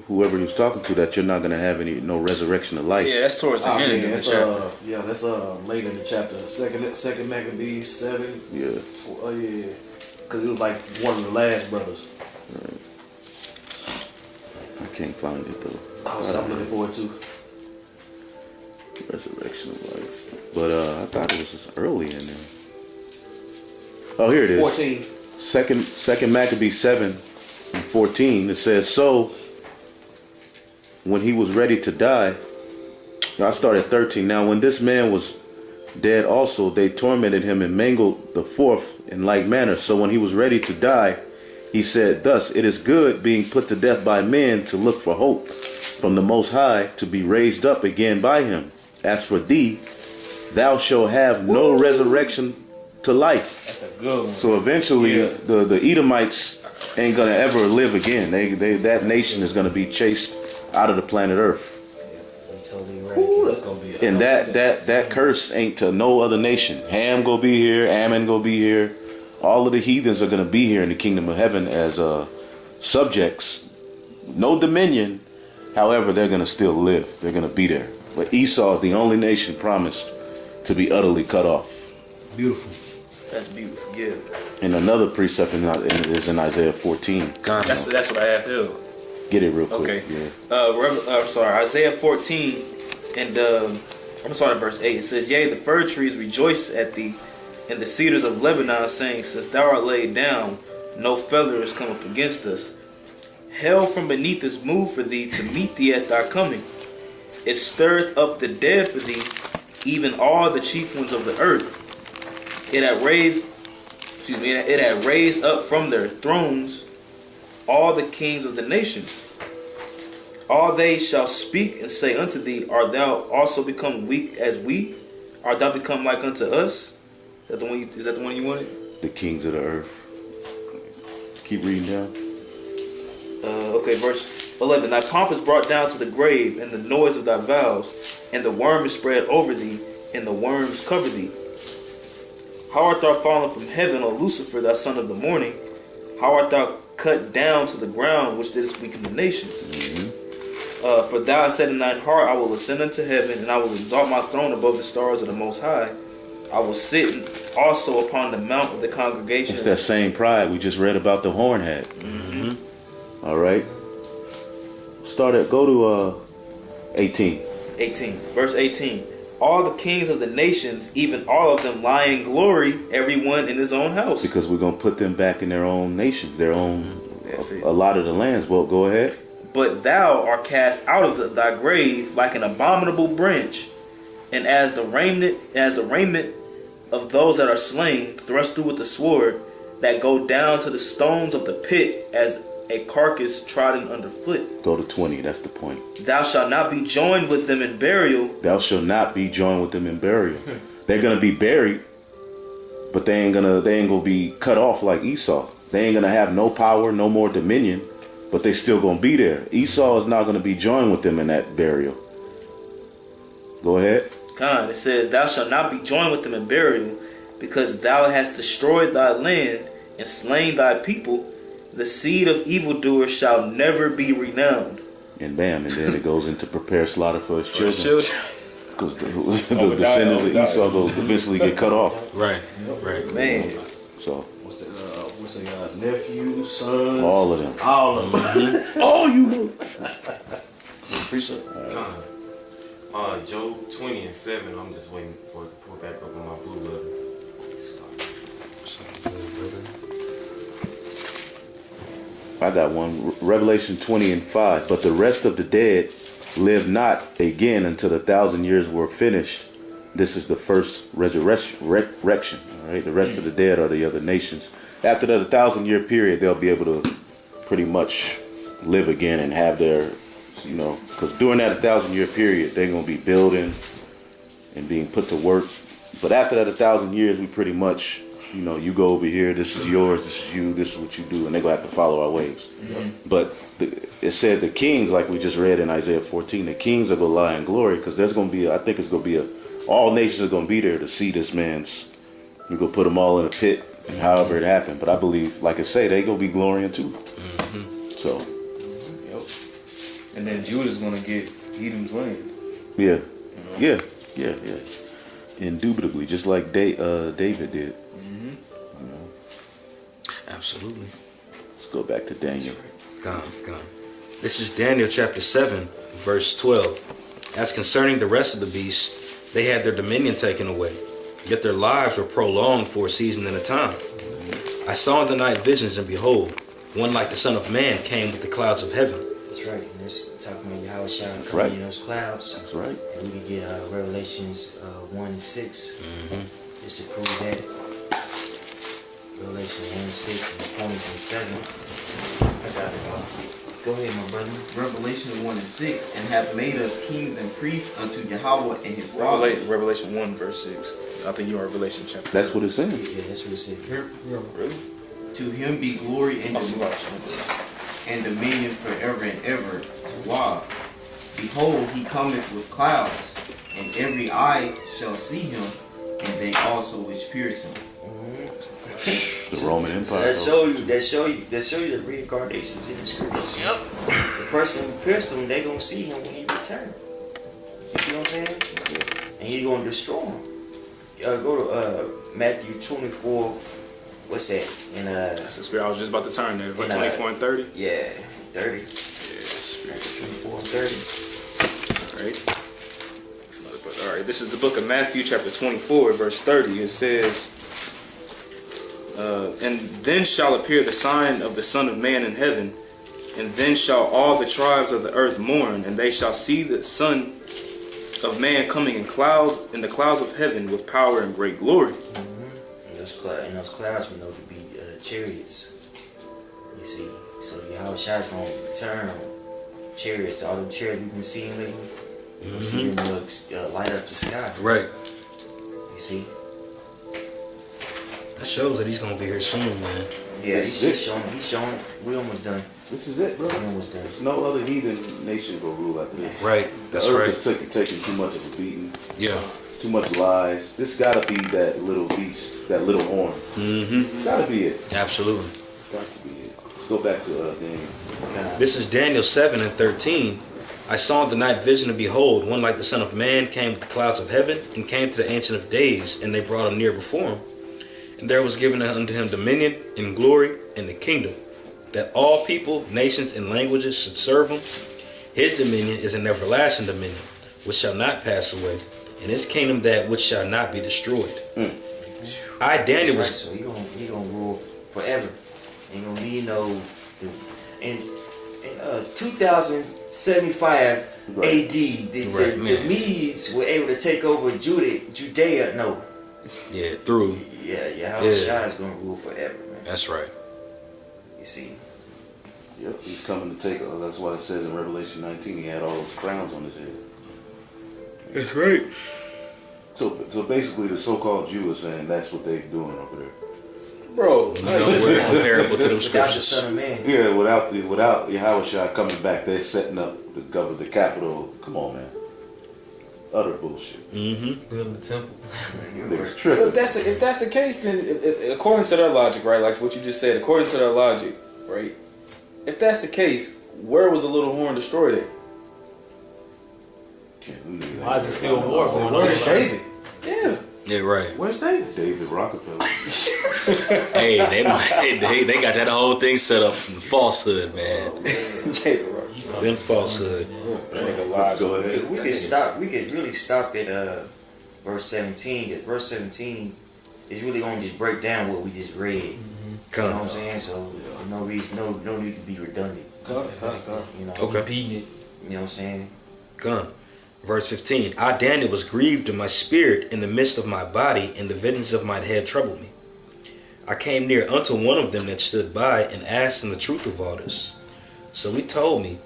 whoever he was talking to, that you're not going to have no resurrection of life. Yeah, that's towards the Oh, end yeah, of the that's chapter. that's later in the chapter. Second Maccabees 7. Yeah. Oh yeah, because it was like one of the last brothers. I can't find it though. Oh, so I'm looking forward to. Resurrection of life. But verses early in there. Oh, here it is. 14. Second Maccabees 7:14. It says, so when he was ready to die, I started at 13. Now when this man was dead also, they tormented him and mangled the fourth in like manner. So when he was ready to die, he said, thus, it is good being put to death by men to look for hope from the Most High to be raised up again by him. As for thee, thou shalt have no resurrection to life. That's a good one. So eventually, Yeah. the Edomites ain't gonna ever live again. That nation is gonna be chased out of the planet Earth. Totally Ooh, right. that's gonna be. And that curse ain't to no other nation. Ham gonna be here. Ammon gonna be here. All of the heathens are gonna be here in the kingdom of heaven as subjects. No dominion. However, they're gonna still live. They're gonna be there. But Esau is the only nation promised to be utterly cut off. Beautiful. That's beautiful. Yeah. And another precept is in Isaiah 14. God. That's what I have here. Get it real quick. Okay. Yeah. I'm sorry. Isaiah 14, and I'm sorry, verse 8. It says, "Yea, the fir trees rejoice at thee, and the cedars of Lebanon, saying, Since thou art laid down, no feather is come up against us. Hell from beneath is moved for thee to meet thee at thy coming. It stirreth up the dead for thee, even all the chief ones of the earth. It had raised up from their thrones all the kings of the nations. All they shall speak and say unto thee, Art thou also become weak as we? Art thou become like unto us?" Is that the one you wanted? The kings of the earth. Keep reading down. Okay, verse 11. Thy pomp is brought down to the grave, and the noise of thy vows, and the worm is spread over thee, and the worms cover thee. How art thou fallen from heaven, O Lucifer, thou son of the morning? How art thou cut down to the ground, which didst weaken the nations? For thou hast said in thine heart, I will ascend unto heaven, and I will exalt my throne above the stars of the Most High. I will sit also upon the mount of the congregation. It's that same pride we just read about the horn had. All right. Go to 18. 18. Verse 18. All the kings of the nations, even all of them, lie in glory, everyone in his own house. Because we're going to put them back in their own nation, their own, That's it. a lot of the lands. Well, go ahead. But thou art cast out of thy grave like an abominable branch, and as the raiment of those that are slain, thrust through with the sword, that go down to the stones of the pit as a carcass trodden underfoot. Go to 20. That's the point. Thou shalt not be joined with them in burial. Thou shalt not be joined with them in burial. They're going to be buried, but they ain't gonna be cut off like Esau. They ain't gonna have no power, no more dominion, but they still gonna be there. Esau is not gonna be joined with them in that burial. Go ahead. Con, it says, Thou shalt not be joined with them in burial, because thou hast destroyed thy land and slain thy people. The seed of evildoers shall never be renowned. And bam, and then it goes into prepare slaughter for his children. Because the descendants of Esau will eventually get cut off. Right. Man. So What's the nephews, sons? all of them. All of them. Oh, you know. Job 20:7. I'm just waiting for it to pull back up on my blue letter. I got one. Revelation 20:5. But the rest of the dead live not again until the 1,000 years were finished. This is the first resurrection. All right. The rest of the dead are the other nations. After the 1,000-year period, they'll be able to pretty much live again and have their, because during that 1,000-year period, they're going to be building and being put to work. But after that 1,000 years, we pretty much, you go over here, this is yours, this is you, this is what you do, and they're going to have to follow our ways. But it said the kings, like we just read in Isaiah 14, the kings are going to lie in glory, because there's going to be, I think it's going to be all nations are going to be there to see this man's, we're going to put them all in a pit, and however it happened. But I believe, like I say, they're going to be glorying too. So. Yep. And then Judah's going to get Edom's land. Yeah. Indubitably, just like David did. Absolutely. Let's go back to Daniel. Gone. This is Daniel chapter 7, verse 12. As concerning the rest of the beasts, they had their dominion taken away, yet their lives were prolonged for a season and a time. I saw in the night visions, and behold, one like the Son of Man came with the clouds of heaven. That's right. And that's talking about Yahweh Shai That's coming right. in those clouds. That's right. And we can get Revelations 1 and 6. Just to prove that. Revelation 1 and 6 and points and 7. I got it. Go ahead, my brother. Revelation 1 and 6, and have made us kings and priests unto Yahweh and his Father. Revelation 1 verse 6. I think you're in Revelation chapter. That's what it's saying. Yeah, that's what it said. Really? To him be glory and, and dominion forever and ever. Wow. Behold, he cometh with clouds, and every eye shall see him, and they also which pierce him. The Roman Empire. So that show you the reincarnations in the scriptures. Yep. The person who pierced him, they gonna see him when he returns. You see what I'm saying? And he's gonna destroy him. Go to Matthew 24. What's that? And That's the spirit. I was just about to turn there. Verse 24 and 30. yeah, 30. Yeah, spirit. 24 and 30. All right. This is the book of Matthew, chapter 24, verse 30. It says, and then shall appear the sign of the Son of Man in heaven, and then shall all the tribes of the earth mourn, and they shall see the Son of Man coming in the clouds of heaven with power and great glory. And those clouds we know to be chariots. You see, so Yahweh Shai is going to return on chariots. All them chariots we've been seeing lately. You see them light up the sky. Right. You see. That shows that he's gonna be here soon, man. Yeah, he's showing. We almost done. This is it, bro. We almost done. There's no other heathen nation gonna rule after this. Right. That's the right. earth is taking too much of a beating. Yeah. Too much lies. This gotta be that little beast, that little horn. Mm-hmm. Gotta be it. Absolutely. Got to be it. Let's go back to Daniel. This is Daniel 7 and 13. I saw in the night vision, and behold, one like the Son of Man came with the clouds of heaven, and came to the Ancient of Days, and they brought him near before him. And there was given unto him dominion and glory and the kingdom, that all people, nations, and languages should serve him. His dominion is an everlasting dominion, which shall not pass away, and his kingdom that which shall not be destroyed. I, Daniel, was... So he gonna rule forever. Ain't gonna be in 2075 Right. AD, the Medes were able to take over Judea. No, Yeah, through. Yahweh Shai is gonna rule forever, man. That's right. You see. Yep, he's coming to take. That's why it says in Revelation 19 he had all those crowns on his head. That's right. So basically, the so-called Jew is saying that's what they're doing over there. Bro, We're comparable to them Without the scriptures. Son of Man. Yeah, without Yahweh Shai coming back, they're setting up the capital. Come on, man. Utter bullshit. Mm-hmm. Building the temple. They're if tripping. that's the case, then if according to their logic, right, like what you just said, according to their logic, right, if that's the case, where was the little horn destroyed at? Why is it still war going on? Where's David? Yeah. Yeah, right. Where's David? David Rockefeller. Hey, they got that whole thing set up from falsehood, man. Then falsehood. Go ahead. We could really stop at verse 17. Because verse 17 is really gonna just break down what we just read. You know what I'm saying? So no reason, no need to be redundant. You know. Okay. Repeating it. You know what I'm saying? Gun. Verse 15. I, Daniel, was grieved in my spirit in the midst of my body, and the visions of my head troubled me. I came near unto one of them that stood by, and asked him the truth of all this. So he told me,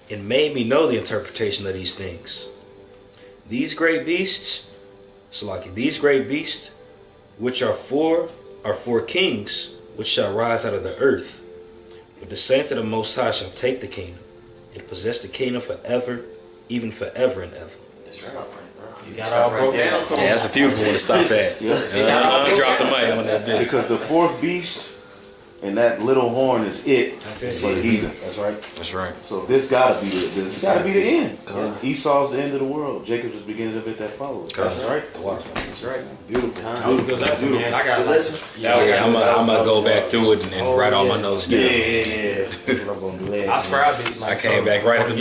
and made me know the interpretation of these things. These great beasts, these great beasts, which are four kings, which shall rise out of the earth. But the saints of the Most High shall take the kingdom, and possess the kingdom forever, even forever and ever. That's right. You got all broke down to Yeah, that's a beautiful one to stop at. Drop the mic on that bitch. Because the fourth beast and that little horn is it That's it. for the heathen. That's right. That's right. So this gotta be the end. Esau's the end of the world. Jacob's the beginning of it that follows. That's right. That's right. Beautiful. That was a good lesson, man. I got Good lesson. Yeah, I'm gonna go back through it and write all my notes down. Yeah. That's what I'm gonna do. I scribed it. I came back right at the